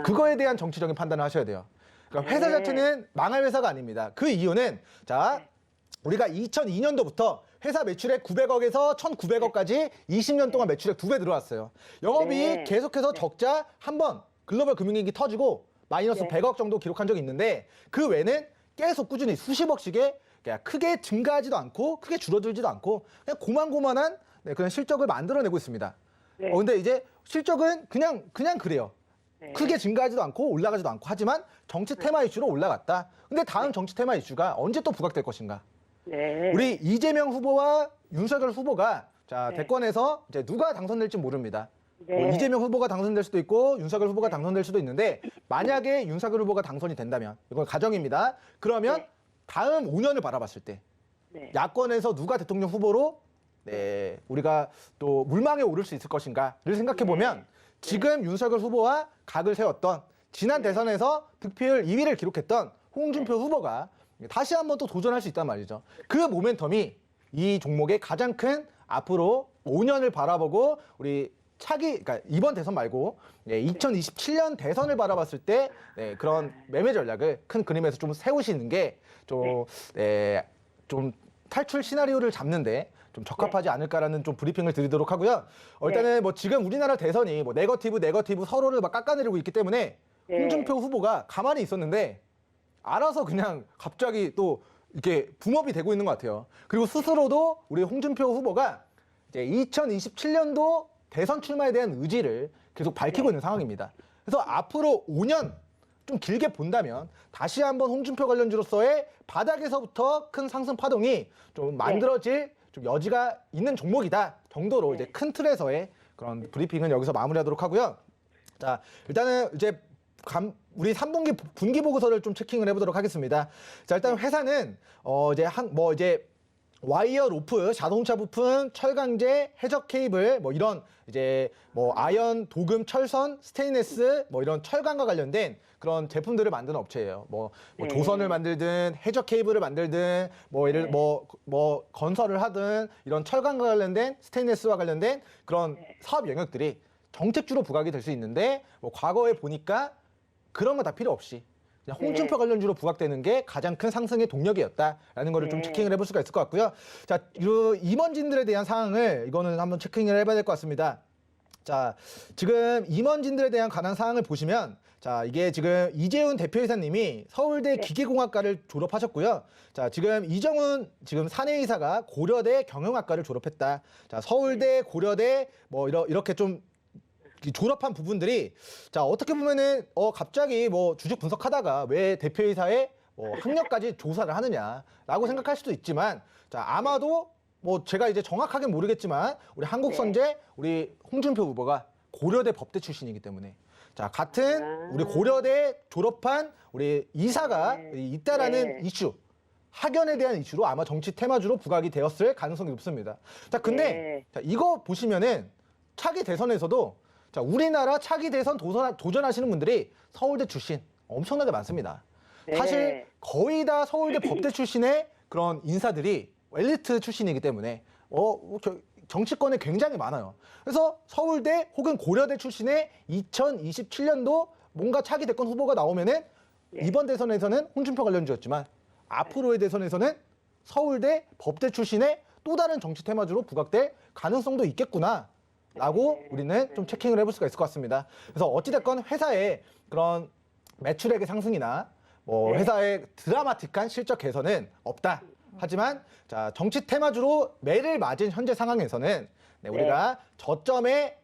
Speaker 2: 그거에 대한 정치적인 판단을 하셔야 돼요. 그러니까 회사 자체는 망할 회사가 아닙니다. 그 이유는 자, 우리가 2002년도부터 회사 매출액 900억에서 1,900억까지 20년 동안 매출액 2배 들어왔어요. 영업이익 계속해서 적자 한 번 글로벌 금융위기 터지고 마이너스 100억 정도 기록한 적이 있는데 그 외에는 계속 꾸준히 수십억씩의 그냥 크게 증가하지도 않고 크게 줄어들지도 않고 그냥 고만고만한 그런 실적을 만들어내고 있습니다. 근데 이제 실적은 그냥 그래요. 크게 증가하지도 않고 올라가지도 않고 하지만 정치 테마 이슈로 올라갔다. 근데 다음 정치 테마 이슈가 언제 또 부각될 것인가? 우리 이재명 후보와 윤석열 후보가 자, 대권에서 이제 누가 당선될지 모릅니다. 뭐 이재명 후보가 당선될 수도 있고 윤석열 후보가 당선될 수도 있는데 만약에 윤석열 후보가 당선이 된다면 이건 가정입니다. 그러면 다음 5년을 바라봤을 때 야권에서 누가 대통령 후보로 우리가 또 물망에 오를 수 있을 것인가를 생각해 보면 지금 윤석열 후보와 각을 세웠던 지난 대선에서 득표율 2위를 기록했던 홍준표 후보가 다시 한번 또 도전할 수 있단 말이죠. 그 모멘텀이 이 종목의 가장 큰 앞으로 5년을 바라보고 우리 그러니까 이번 대선 말고 2027년 대선을 바라봤을 때 그런 매매 전략을 큰 그림에서 좀 세우시는 게 좀 탈출 시나리오를 잡는데 좀 적합하지 않을까라는 좀 브리핑을 드리도록 하고요. 일단은 뭐 지금 우리나라 대선이 뭐 네거티브 서로를 막 깎아내리고 있기 때문에 홍준표 후보가 가만히 있었는데 알아서 그냥 갑자기 또 이렇게 붐업이 되고 있는 것 같아요. 그리고 스스로도 우리 홍준표 후보가 이제 2027년도 대선 출마에 대한 의지를 계속 밝히고 있는 상황입니다. 그래서 앞으로 5년 좀 길게 본다면 다시 한번 홍준표 관련주로서의 바닥에서부터 큰 상승 파동이 좀 만들어질 좀 여지가 있는 종목이다 정도로 이제 큰 틀에서의 그런 브리핑은 여기서 마무리하도록 하고요. 자, 일단은 이제 우리 3분기 분기 보고서를 좀 체킹을 해보도록 하겠습니다. 자, 일단 회사는 이제 와이어 로프, 자동차 부품, 철강제, 해적 케이블, 뭐 이런 이제 뭐 아연, 도금, 철선, 스테인레스 뭐 이런 철강과 관련된 그런 제품들을 만드는 업체예요. 뭐 조선을 만들든 해적 케이블을 만들든 뭐 건설을 하든 이런 철강과 관련된 스테인레스와 관련된 그런 사업 영역들이 정책주로 부각이 될 수 있는데 뭐 과거에 보니까 그런 거 다 필요 없이 그냥 홍준표 관련주로 부각되는 게 가장 큰 상승의 동력이었다라는 거를 좀 체킹을 해볼 수가 있을 것 같고요. 자, 임원진들에 대한 사항을 이거는 한번 체킹을 해봐야 될 것 같습니다. 자, 지금 임원진들에 대한 관한 사항을 보시면 자, 이게 지금 이재훈 대표이사님이 서울대 기계공학과를 졸업하셨고요. 자, 지금 이정훈 지금 사내이사가 고려대 경영학과를 졸업했다. 자, 서울대, 고려대 뭐 이렇게 좀 졸업한 부분들이 자, 어떻게 보면은 갑자기 뭐 주식 분석하다가 왜 대표이사의 학력까지 조사를 하느냐라고 생각할 수도 있지만 자, 아마도 뭐 제가 이제 정확하게 모르겠지만 우리 한국선제 우리 홍준표 후보가 고려대 법대 출신이기 때문에 자, 같은 우리 고려대 졸업한 우리 이사가 있다라는 이슈, 학연에 대한 이슈로 아마 정치 테마주로 부각이 되었을 가능성이 높습니다. 자, 근데 자, 이거 보시면은 차기 대선에서도 자, 우리나라 차기 대선 도전하시는 분들이 서울대 출신 엄청나게 많습니다. 사실 거의 다 서울대 법대 출신의 그런 인사들이 엘리트 출신이기 때문에 정치권에 굉장히 많아요. 그래서 서울대 혹은 고려대 출신의 2027년도 뭔가 차기 대권 후보가 나오면은 이번 대선에서는 홍준표 관련주였지만 앞으로의 대선에서는 서울대 법대 출신의 또 다른 정치 테마주로 부각될 가능성도 있겠구나라고 우리는 좀 체킹을 해볼 수가 있을 것 같습니다. 그래서 어찌됐건 회사의 그런 매출액의 상승이나 뭐 회사의 드라마틱한 실적 개선은 없다. 하지만 자, 정치 테마주로 매를 맞은 현재 상황에서는 우리가 저점에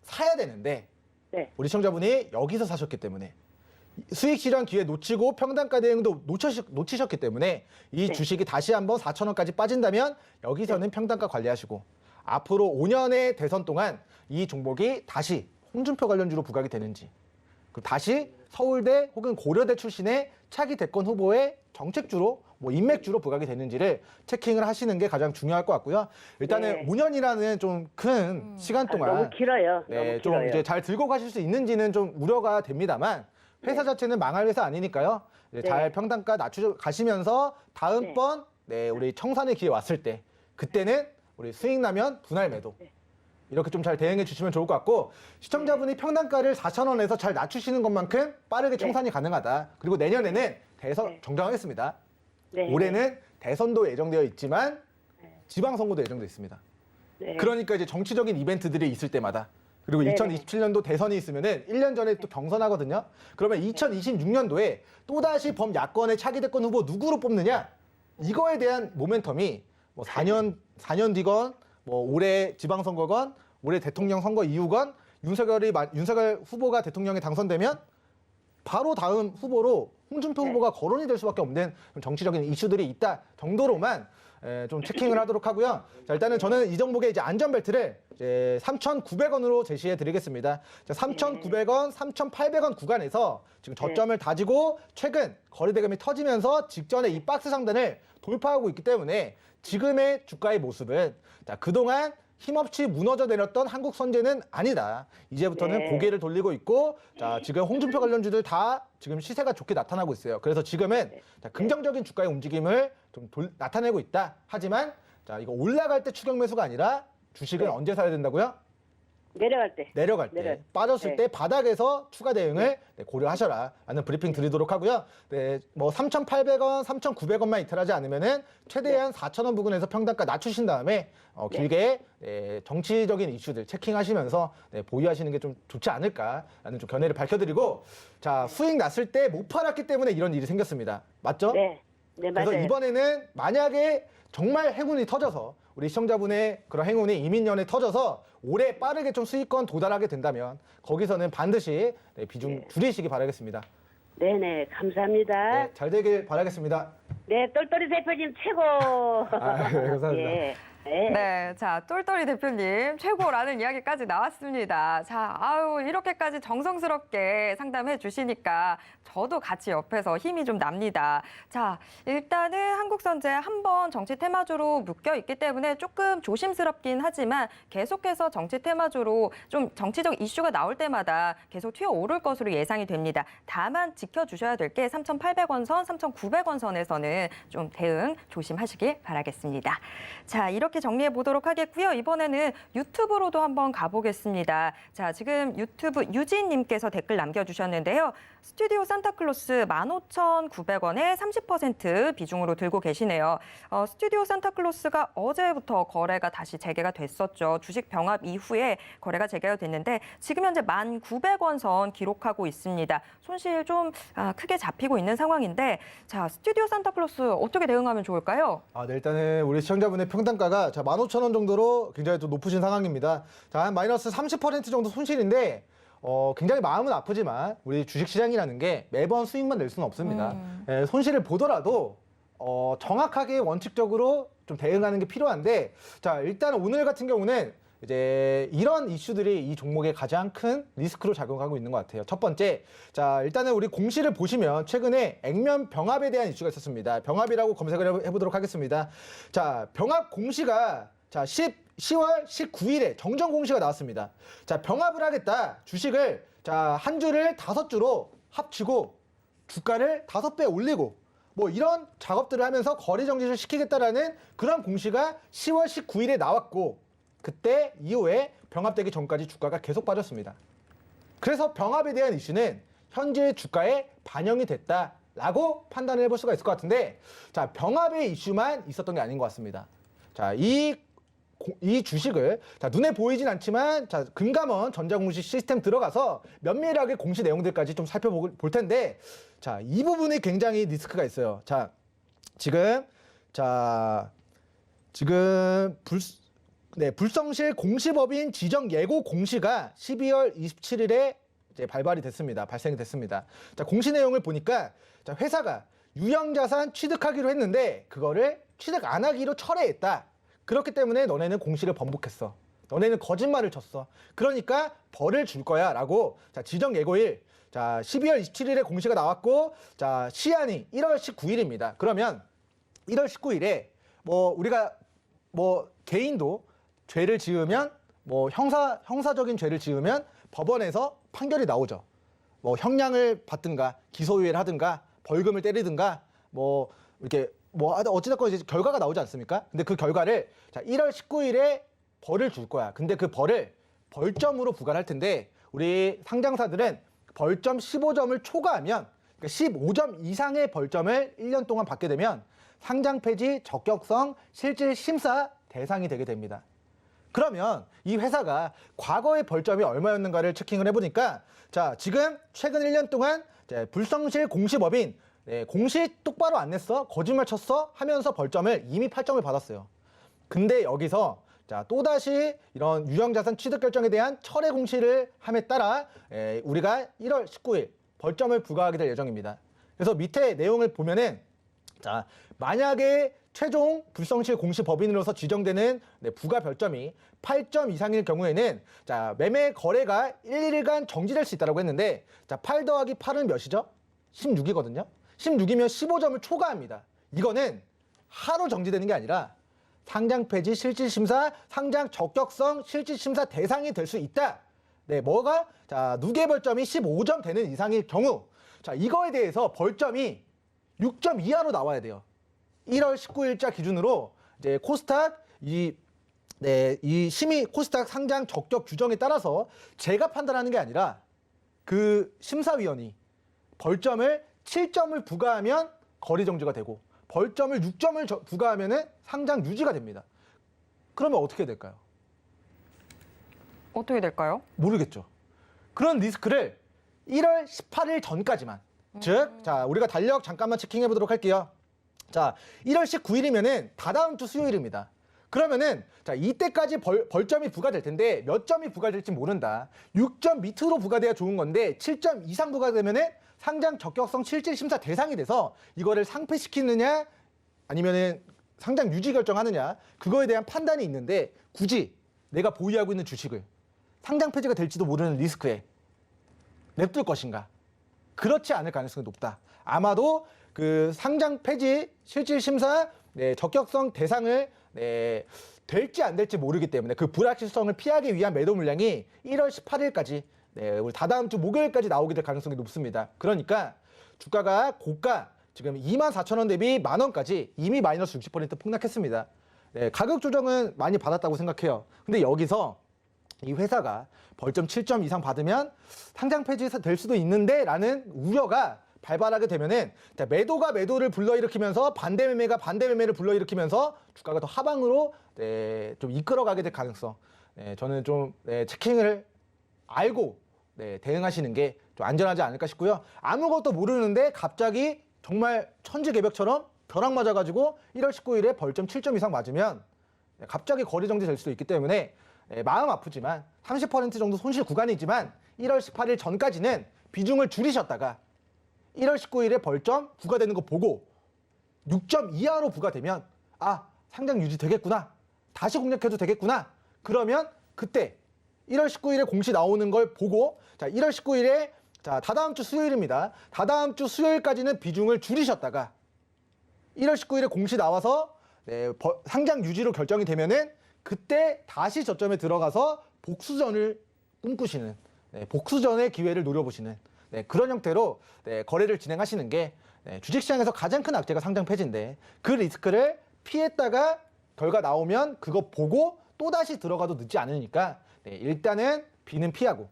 Speaker 2: 사야 되는데 우리 시청자분이 여기서 사셨기 때문에 수익 실현 기회 놓치고 평단가 대응도 놓치셨기 때문에 이 주식이 다시 한번 4,000원까지 빠진다면 여기서는 평단가 관리하시고 앞으로 5년의 대선 동안 이 종목이 다시 홍준표 관련주로 부각이 되는지 그리고 다시 서울대 혹은 고려대 출신의 차기 대권 후보의 정책주로 뭐 인맥주로 부각이 되는지를 체킹을 하시는 게 가장 중요할 것 같고요. 일단은 5년이라는 좀 큰 시간 동안
Speaker 4: 너무 길어요.
Speaker 2: 네,
Speaker 4: 너무
Speaker 2: 좀
Speaker 4: 길어요.
Speaker 2: 이제 잘 들고 가실 수 있는지는 좀 우려가 됩니다만 회사 자체는 망할 회사 아니니까요. 이제 잘 평단가 낮추 가시면서 다음번 우리 청산의 기회 왔을 때 그때는 우리 수익 나면 분할 매도. 이렇게 좀 잘 대응해 주시면 좋을 것 같고 시청자분이 평단가를 4,000원에서 잘 낮추시는 것만큼 빠르게 청산이 가능하다. 그리고 내년에는 대선 정정하겠습니다. 올해는 대선도 예정되어 있지만 지방선거도 예정되어 있습니다. 그러니까 이제 정치적인 이벤트들이 있을 때마다 그리고 2027년도 대선이 있으면은 1년 전에 또 경선하거든요. 그러면 2026년도에 또다시 범야권의 차기 대권 후보 누구로 뽑느냐? 이거에 대한 모멘텀이 뭐 4년 뒤건 뭐 올해 지방선거건 올해 대통령 선거 이후건 윤석열 후보가 대통령에 당선되면 바로 다음 후보로 홍준표 후보가 거론이 될 수밖에 없는 정치적인 이슈들이 있다 정도로만 좀 체킹을 하도록 하고요. 자, 일단은 저는 이 종목의 이제 안전벨트를 3,900원으로 제시해 드리겠습니다. 3,900원, 3,800원 구간에서 지금 저점을 다지고 최근 거래대금이 터지면서 직전에 이 박스 상단을 돌파하고 있기 때문에 지금의 주가의 모습은 자, 그동안 힘없이 무너져 내렸던 한국선제는 아니다. 이제부터는 고개를 돌리고 있고 자, 지금 홍준표 관련주들 다 지금 시세가 좋게 나타나고 있어요. 그래서 지금은 자, 긍정적인 주가의 움직임을 좀 나타내고 있다. 하지만 자, 이거 올라갈 때 추격 매수가 아니라 주식은 언제 사야 된다고요?
Speaker 4: 내려갈 때.
Speaker 2: 빠졌을 때 바닥에서 추가 대응을 고려하셔라 라는 브리핑 드리도록 하고요. 뭐 3,800원, 3,900원만 이탈하지 않으면은 최대한 4,000원 부근에서 평단가 낮추신 다음에 길게 정치적인 이슈들 체킹하시면서 보유하시는 게 좀 좋지 않을까라는 좀 견해를 밝혀드리고 자, 수익 났을 때 못 팔았기 때문에 이런 일이 생겼습니다. 맞죠?
Speaker 4: 네,
Speaker 2: 그래서
Speaker 4: 맞아요.
Speaker 2: 이번에는 만약에 정말 행운이 터져서 우리 시청자분의 그런 행운이 이민년에 터져서 올해 빠르게 좀 수익권 도달하게 된다면 거기서는 반드시 비중 줄이시기 바라겠습니다.
Speaker 4: 네네, 감사합니다.
Speaker 2: 네, 잘 되길 바라겠습니다.
Speaker 4: 네, 똘똘이 대표님 최고.
Speaker 2: 네, 감사합니다.
Speaker 4: 네.
Speaker 1: 네, 자, 똘똘이 대표님 최고라는 이야기까지 나왔습니다. 자, 아유, 이렇게까지 정성스럽게 상담해 주시니까 저도 같이 옆에서 힘이 좀 납니다. 자, 일단은 한국선제 한번 정치 테마주로 묶여 있기 때문에 조금 조심스럽긴 하지만 계속해서 정치 테마주로 좀 정치적 이슈가 나올 때마다 계속 튀어오를 것으로 예상이 됩니다. 다만 지켜주셔야 될 게 3,800원 선, 3,900원 선에서는 좀 대응 조심하시길 바라겠습니다. 자, 이렇게 이렇게 정리해 보도록 하겠고요. 이번에는 유튜브로도 한번 가보겠습니다. 자, 지금 유튜브 유진님께서 댓글 남겨주셨는데요. 스튜디오 산타클로스 15,900원에 30% 비중으로 들고 계시네요. 스튜디오 산타클로스가 어제부터 거래가 다시 재개가 됐었죠. 주식 병합 이후에 거래가 재개가 됐는데 지금 현재 1,900원 선 기록하고 있습니다. 손실 좀 크게 잡히고 있는 상황인데 자, 스튜디오 산타클로스 어떻게 대응하면 좋을까요?
Speaker 2: 네, 일단은 우리 시청자분의 평단가가 15,000원 정도로 굉장히 좀 높으신 상황입니다. 자, 한 마이너스 30% 정도 손실인데 굉장히 마음은 아프지만 우리 주식시장이라는 게 매번 수익만 낼 수는 없습니다. 손실을 보더라도 정확하게 원칙적으로 좀 대응하는 게 필요한데 자, 일단 오늘 같은 경우는 이제 이런 이슈들이 이 종목의 가장 큰 리스크로 작용하고 있는 것 같아요. 첫 번째, 자, 일단은 우리 공시를 보시면 최근에 액면 병합에 대한 이슈가 있었습니다. 병합이라고 검색을 해보도록 하겠습니다. 자, 병합 공시가 자, 10월 19일에 정정 공시가 나왔습니다. 자, 병합을 하겠다. 주식을 자, 한 주를 5주로 합치고 주가를 5배 올리고 뭐 이런 작업들을 하면서 거래 정지를 시키겠다라는 그런 공시가 10월 19일에 나왔고 그때 이후에 병합되기 전까지 주가가 계속 빠졌습니다. 그래서 병합에 대한 이슈는 현재 주가에 반영이 됐다라고 판단을 해볼 수가 있을 것 같은데 자, 병합의 이슈만 있었던 게 아닌 것 같습니다. 자, 이 주식을 자, 눈에 보이진 않지만 자, 금감원 전자공시 시스템 들어가서 면밀하게 공시 내용들까지 좀 살펴볼 텐데 자, 이 부분이 굉장히 리스크가 있어요. 자, 지금 불성실 공시법인 지정 예고 공시가 12월 27일에 이제 발발이 됐습니다. 발생이 됐습니다. 자, 공시 내용을 보니까 자, 회사가 유형자산 취득하기로 했는데 그거를 취득 안 하기로 철회했다. 그렇기 때문에 너네는 공시를 번복했어. 너네는 거짓말을 쳤어. 그러니까 벌을 줄 거야 라고 자, 지정 예고일 자, 12월 27일에 공시가 나왔고 자, 시한이 1월 19일입니다. 그러면 1월 19일에 뭐 우리가 뭐 개인도 죄를 지으면 뭐 형사적인 죄를 지으면 법원에서 판결이 나오죠. 뭐 형량을 받든가 기소유예를 하든가 벌금을 때리든가 뭐 이렇게 뭐 어찌됐건 이제 결과가 나오지 않습니까? 근데 그 결과를 자, 1월 19일에 벌을 줄 거야. 근데 그 벌을 벌점으로 부과를 할 텐데 우리 상장사들은 벌점 15점을 초과하면 그러니까 15점 이상의 벌점을 1년 동안 받게 되면 상장 폐지 적격성 실질 심사 대상이 되게 됩니다. 그러면 이 회사가 과거의 벌점이 얼마였는가를 체킹을 해보니까 자, 지금 최근 1년 동안 불성실 공시법인 공시 똑바로 안 냈어? 거짓말 쳤어? 하면서 벌점을 이미 8점을 받았어요. 근데 여기서 자, 또다시 이런 유형자산 취득 결정에 대한 철회 공시를 함에 따라 우리가 1월 19일 벌점을 부과하게 될 예정입니다. 그래서 밑에 내용을 보면은 자, 만약에 최종 불성실 공시 법인으로서 지정되는 부가 별점이 8점 이상일 경우에는 자, 매매 거래가 1일간 정지될 수 있다고 했는데 자, 8 더하기 8은 몇이죠? 16이거든요. 16이면 15점을 초과합니다. 이거는 하루 정지되는 게 아니라 상장 폐지 실질심사, 상장 적격성 실질심사 대상이 될 수 있다. 네, 뭐가? 자, 누계 벌점이 15점 되는 이상일 경우 자, 이거에 대해서 벌점이 6점 이하로 나와야 돼요. 1월 19일자 기준으로 이제 코스닥 이 심의 코스닥 상장 적격 규정에 따라서 제가 판단하는 게 아니라 그 심사위원이 벌점을 7점을 부과하면 거래 정지가 되고 벌점을 6점을 부과하면은 상장 유지가 됩니다. 그러면 어떻게 될까요?
Speaker 1: 어떻게 될까요?
Speaker 2: 모르겠죠. 그런 리스크를 1월 18일 전까지만 즉, 자, 우리가 달력 잠깐만 체킹해 보도록 할게요. 자, 1월 19일이면은 다다음 주 수요일입니다. 그러면은 자, 이때까지 벌점이 부과될 텐데 몇 점이 부과될지 모른다. 6점 밑으로 부과돼야 좋은 건데 7점 이상 부과되면은 상장 적격성 실질 심사 대상이 돼서 이거를 상폐시키느냐 아니면은 상장 유지 결정하느냐 그거에 대한 판단이 있는데 굳이 내가 보유하고 있는 주식을 상장 폐지가 될지도 모르는 리스크에 냅둘 것인가? 그렇지 않을 가능성이 높다. 아마도 그 상장 폐지 실질 심사 적격성 대상을 될지 안 될지 모르기 때문에 그 불확실성을 피하기 위한 매도 물량이 1월 18일까지 우리 다다음 주 목요일까지 나오게 될 가능성이 높습니다. 그러니까 주가가 고가 지금 24,000원 대비 10,000원까지 이미 마이너스 60% 폭락했습니다. 네, 가격 조정은 많이 받았다고 생각해요. 근데 여기서 이 회사가 벌점 7점 이상 받으면 상장 폐지될 수도 있는데 라는 우려가 발발하게 되면은 매도가 매도를 불러일으키면서 반대 매매가 반대 매매를 불러일으키면서 주가가 더 하방으로 네, 좀 이끌어가게 될 가능성. 네, 저는 좀 네, 체킹을 알고 네, 대응하시는 게 좀 안전하지 않을까 싶고요. 아무것도 모르는데 갑자기 정말 천지개벽처럼 벼락 맞아가지고 1월 19일에 벌점 7점 이상 맞으면 네, 갑자기 거리 정지될 수도 있기 때문에 네, 마음 아프지만 30% 정도 손실 구간이지만 1월 18일 전까지는 비중을 줄이셨다가 1월 19일에 벌점 부과되는 거 보고 6점 이하로 부과되면 아 상장 유지 되겠구나 다시 공략해도 되겠구나 그러면 그때 1월 19일에 공시 나오는 걸 보고 자 1월 19일에 자 다다음 주 수요일입니다. 다다음 주 수요일까지는 비중을 줄이셨다가 1월 19일에 공시 나와서 네, 상장 유지로 결정이 되면은 그때 다시 저점에 들어가서 복수전을 꿈꾸시는 네, 복수전의 기회를 노려보시는 네, 그런 형태로 네, 거래를 진행하시는 게 네, 주식시장에서 가장 큰 악재가 상장 폐지인데 그 리스크를 피했다가 결과 나오면 그거 보고 또다시 들어가도 늦지 않으니까 네, 일단은 B는 피하고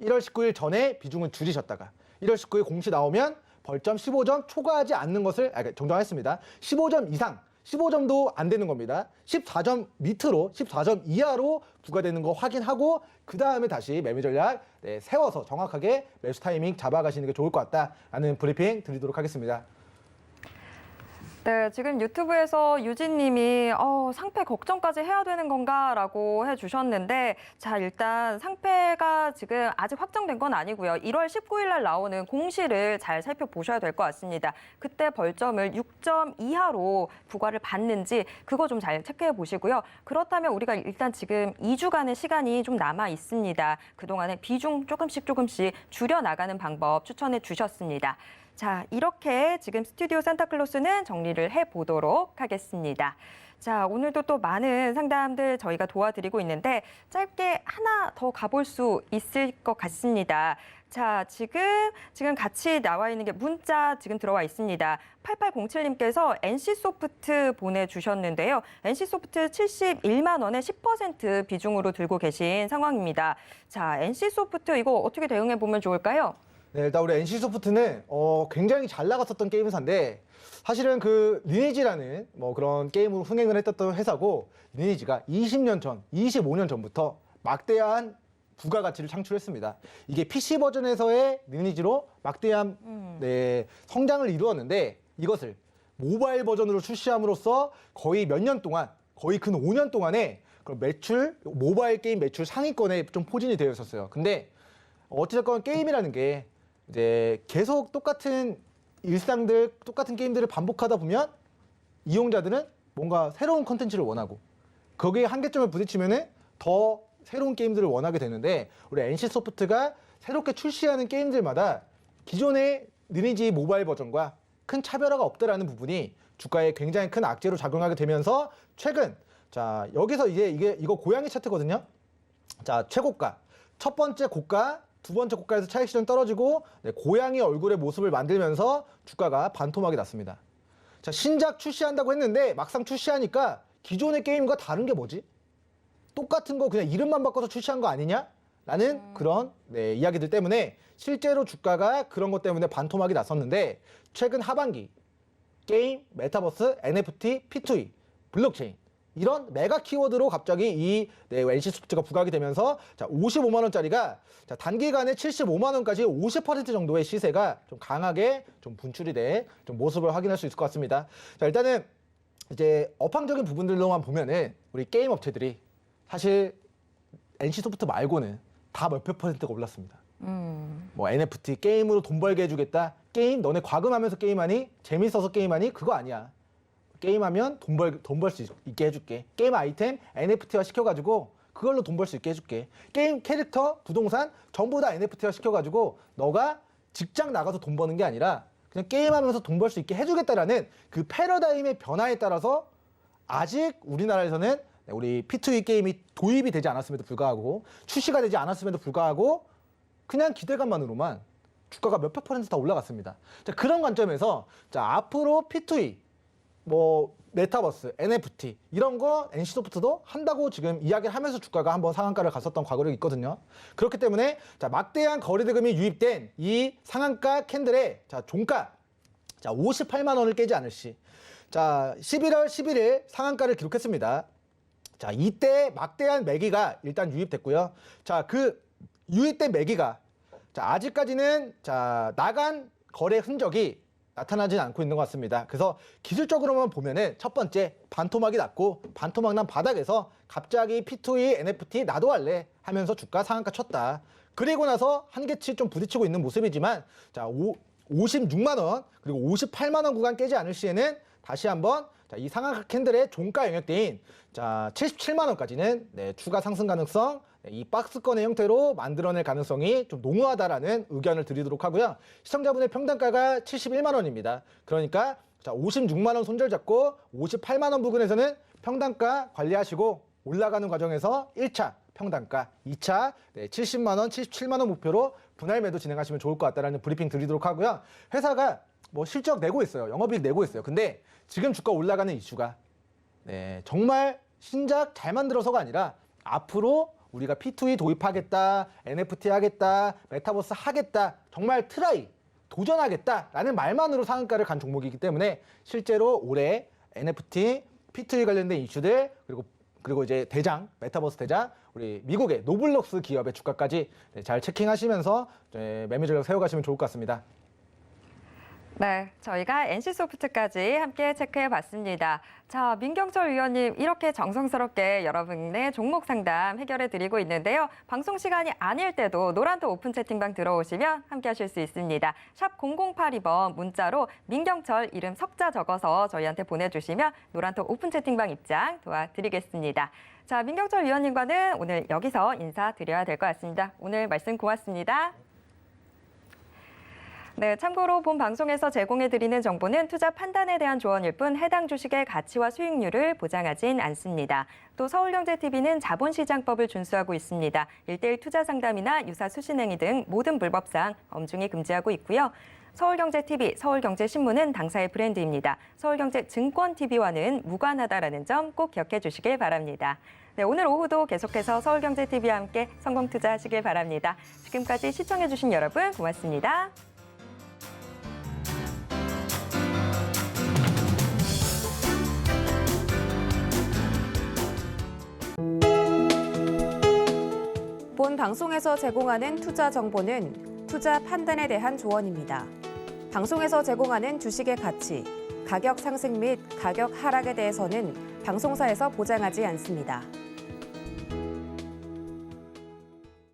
Speaker 2: 1월 19일 전에 비중을 줄이셨다가 1월 19일 공시 나오면 벌점 15점 초과하지 않는 것을 정정했습니다. 15점 이상 15점도 안 되는 겁니다. 14점 밑으로 14점 이하로 부과되는 거 확인하고 그 다음에 다시 매매 전략 네, 세워서 정확하게 매수 타이밍 잡아가시는 게 좋을 것 같다라는 브리핑 드리도록 하겠습니다.
Speaker 1: 네, 지금 유튜브에서 유진님이 상패 걱정까지 해야 되는 건가라고 해주셨는데 자 일단 상패가 지금 아직 확정된 건 아니고요. 1월 19일 날 나오는 공시를 잘 살펴보셔야 될 것 같습니다. 그때 벌점을 6점 이하로 부과를 받는지 그거 좀 잘 체크해 보시고요. 그렇다면 우리가 일단 지금 2주간의 시간이 좀 남아 있습니다. 그동안에 비중 조금씩 줄여나가는 방법 추천해 주셨습니다. 자, 이렇게 지금 스튜디오 산타클로스는 정리를 해보도록 하겠습니다. 자, 오늘도 또 많은 상담들 저희가 도와드리고 있는데 짧게 하나 더 가볼 수 있을 것 같습니다. 자, 지금 같이 나와 있는 게 문자 지금 들어와 있습니다. 8807님께서 NC소프트 보내주셨는데요. NC소프트 71만 원에 10% 비중으로 들고 계신 상황입니다. 자, NC소프트 이거 어떻게 대응해 보면 좋을까요?
Speaker 2: 네, 일단 우리 NC소프트는 굉장히 잘 나갔었던 게임사인데 사실은 그 리니지라는 뭐 그런 게임으로 흥행을 했었던 회사고 리니지가 20년 전, 25년 전부터 막대한 부가가치를 창출했습니다. 이게 PC 버전에서의 리니지로 막대한 네, 성장을 이루었는데 이것을 모바일 버전으로 출시함으로써 거의 몇 년 동안, 거의 근 5년 동안에 그런 매출, 모바일 게임 매출 상위권에 좀 포진이 되어 있었어요. 근데 어찌됐건 게임이라는 게 이제 계속 똑같은 일상들, 똑같은 게임들을 반복하다 보면 이용자들은 뭔가 새로운 컨텐츠를 원하고 거기에 한계점을 부딪히면은 더 새로운 게임들을 원하게 되는데 우리 NC소프트가 새롭게 출시하는 게임들마다 기존의 리니지 모바일 버전과 큰 차별화가 없다라는 부분이 주가에 굉장히 큰 악재로 작용하게 되면서 최근 자 여기서 이제 이거 고양이 차트거든요. 자 최고가 첫 번째 고가 두 번째 고가에서 차익 실현 떨어지고 네, 고양이 얼굴의 모습을 만들면서 주가가 반토막이 났습니다. 자, 신작 출시한다고 했는데 막상 출시하니까 기존의 게임과 다른 게 뭐지? 똑같은 거 그냥 이름만 바꿔서 출시한 거 아니냐? 라는 그런 네, 이야기들 때문에 실제로 주가가 그런 것 때문에 반토막이 났었는데 최근 하반기 게임, 메타버스, NFT, P2E, 블록체인 이런 메가 키워드로 갑자기 이 네, NC소프트가 부각이 되면서 자 55만 원짜리가 자, 단기간에 75만 원까지 50% 정도의 시세가 좀 강하게 좀 분출이 된 좀 모습을 확인할 수 있을 것 같습니다. 자 일단은 이제 업황적인 부분들로만 보면은 우리 게임 업체들이 사실 NC소프트 말고는 다 몇백 %가 올랐습니다. 뭐 NFT 게임으로 돈 벌게 해주겠다. 게임 너네 과금하면서 게임하니? 재밌어서 게임하니? 그거 아니야. 게임하면 돈 벌 수 있게 해줄게. 게임 아이템 NFT화 시켜가지고 그걸로 돈 벌 수 있게 해줄게. 게임 캐릭터, 부동산 전부 다 NFT화 시켜가지고 너가 직장 나가서 돈 버는 게 아니라 그냥 게임하면서 돈 벌 수 있게 해주겠다라는 그 패러다임의 변화에 따라서 아직 우리나라에서는 우리 P2E 게임이 도입이 되지 않았음에도 불구하고 출시가 되지 않았음에도 불구하고 그냥 기대감만으로만 주가가 몇백 % 다 올라갔습니다. 자, 그런 관점에서 자 앞으로 P2E 뭐 메타버스, NFT 이런 거 NC소프트도 한다고 지금 이야기를 하면서 주가가 한번 상한가를 갔었던 과거력이 있거든요. 그렇기 때문에 자, 막대한 거래대금이 유입된 이 상한가 캔들의 자, 종가 자, 58만 원을 깨지 않을 시. 자, 11월 11일 상한가를 기록했습니다. 자, 이때 막대한 매기가 일단 유입됐고요. 자, 그 유입된 매기가 자, 아직까지는 자, 나간 거래 흔적이 나타나진 않고 있는 것 같습니다. 그래서 기술적으로만 보면은 첫 번째 반토막이 났고 반토막 난 바닥에서 갑자기 P2E NFT 나도 할래 하면서 주가 상한가 쳤다. 그리고 나서 한계치 좀 부딪히고 있는 모습이지만 자, 56만 원 그리고 58만 원 구간 깨지 않을 시에는 다시 한번 자, 이 상한가 캔들의 종가 영역대인 자, 77만 원까지는 네, 추가 상승 가능성 이 박스권의 형태로 만들어낼 가능성이 좀 농후하다라는 의견을 드리도록 하고요. 시청자분의 평단가가 71만 원입니다. 그러니까 자, 56만 원 손절 잡고 58만 원 부근에서는 평단가 관리하시고 올라가는 과정에서 1차 평단가, 2차 70만 원, 77만 원 목표로 분할 매도 진행하시면 좋을 것 같다라는 브리핑 드리도록 하고요. 회사가 뭐 실적 내고 있어요. 영업이익 내고 있어요. 근데 지금 주가 올라가는 이슈가 네, 정말 신작 잘 만들어서가 아니라 앞으로 우리가 P2E 도입하겠다, NFT 하겠다, 메타버스 하겠다, 정말 트라이, 도전하겠다라는 말만으로 상한가를 간 종목이기 때문에 실제로 올해 NFT, P2E 관련된 이슈들 그리고 이제 대장, 메타버스 대장, 우리 미국의 노블록스 기업의 주가까지 잘 체킹하시면서 매매 전략 세워가시면 좋을 것 같습니다.
Speaker 1: 네, 저희가 NC소프트까지 함께 체크해봤습니다. 자, 민경철 위원님 이렇게 정성스럽게 여러분의 종목 상담 해결해드리고 있는데요. 방송 시간이 아닐 때도 노란톡 오픈 채팅방 들어오시면 함께 하실 수 있습니다. 샵 0082번 문자로 민경철 이름 석자 적어서 저희한테 보내주시면 노란톡 오픈 채팅방 입장 도와드리겠습니다. 자, 민경철 위원님과는 오늘 여기서 인사드려야 될 것 같습니다. 오늘 말씀 고맙습니다. 네, 참고로 본 방송에서 제공해드리는 정보는 투자 판단에 대한 조언일 뿐 해당 주식의 가치와 수익률을 보장하진 않습니다. 또 서울경제TV는 자본시장법을 준수하고 있습니다. 1:1 투자 상담이나 유사 수신행위 등 모든 불법사항 엄중히 금지하고 있고요. 서울경제TV, 서울경제신문은 당사의 브랜드입니다. 서울경제증권TV와는 무관하다라는 점 꼭 기억해 주시길 바랍니다. 네, 오늘 오후도 계속해서 서울경제TV와 함께 성공 투자하시길 바랍니다. 지금까지 시청해 주신 여러분 고맙습니다.
Speaker 5: 본 방송에서 제공하는 투자 정보는 투자 판단에 대한 조언입니다. 방송에서 제공하는 주식의 가치, 가격 상승 및 가격 하락에 대해서는 방송사에서 보장하지 않습니다.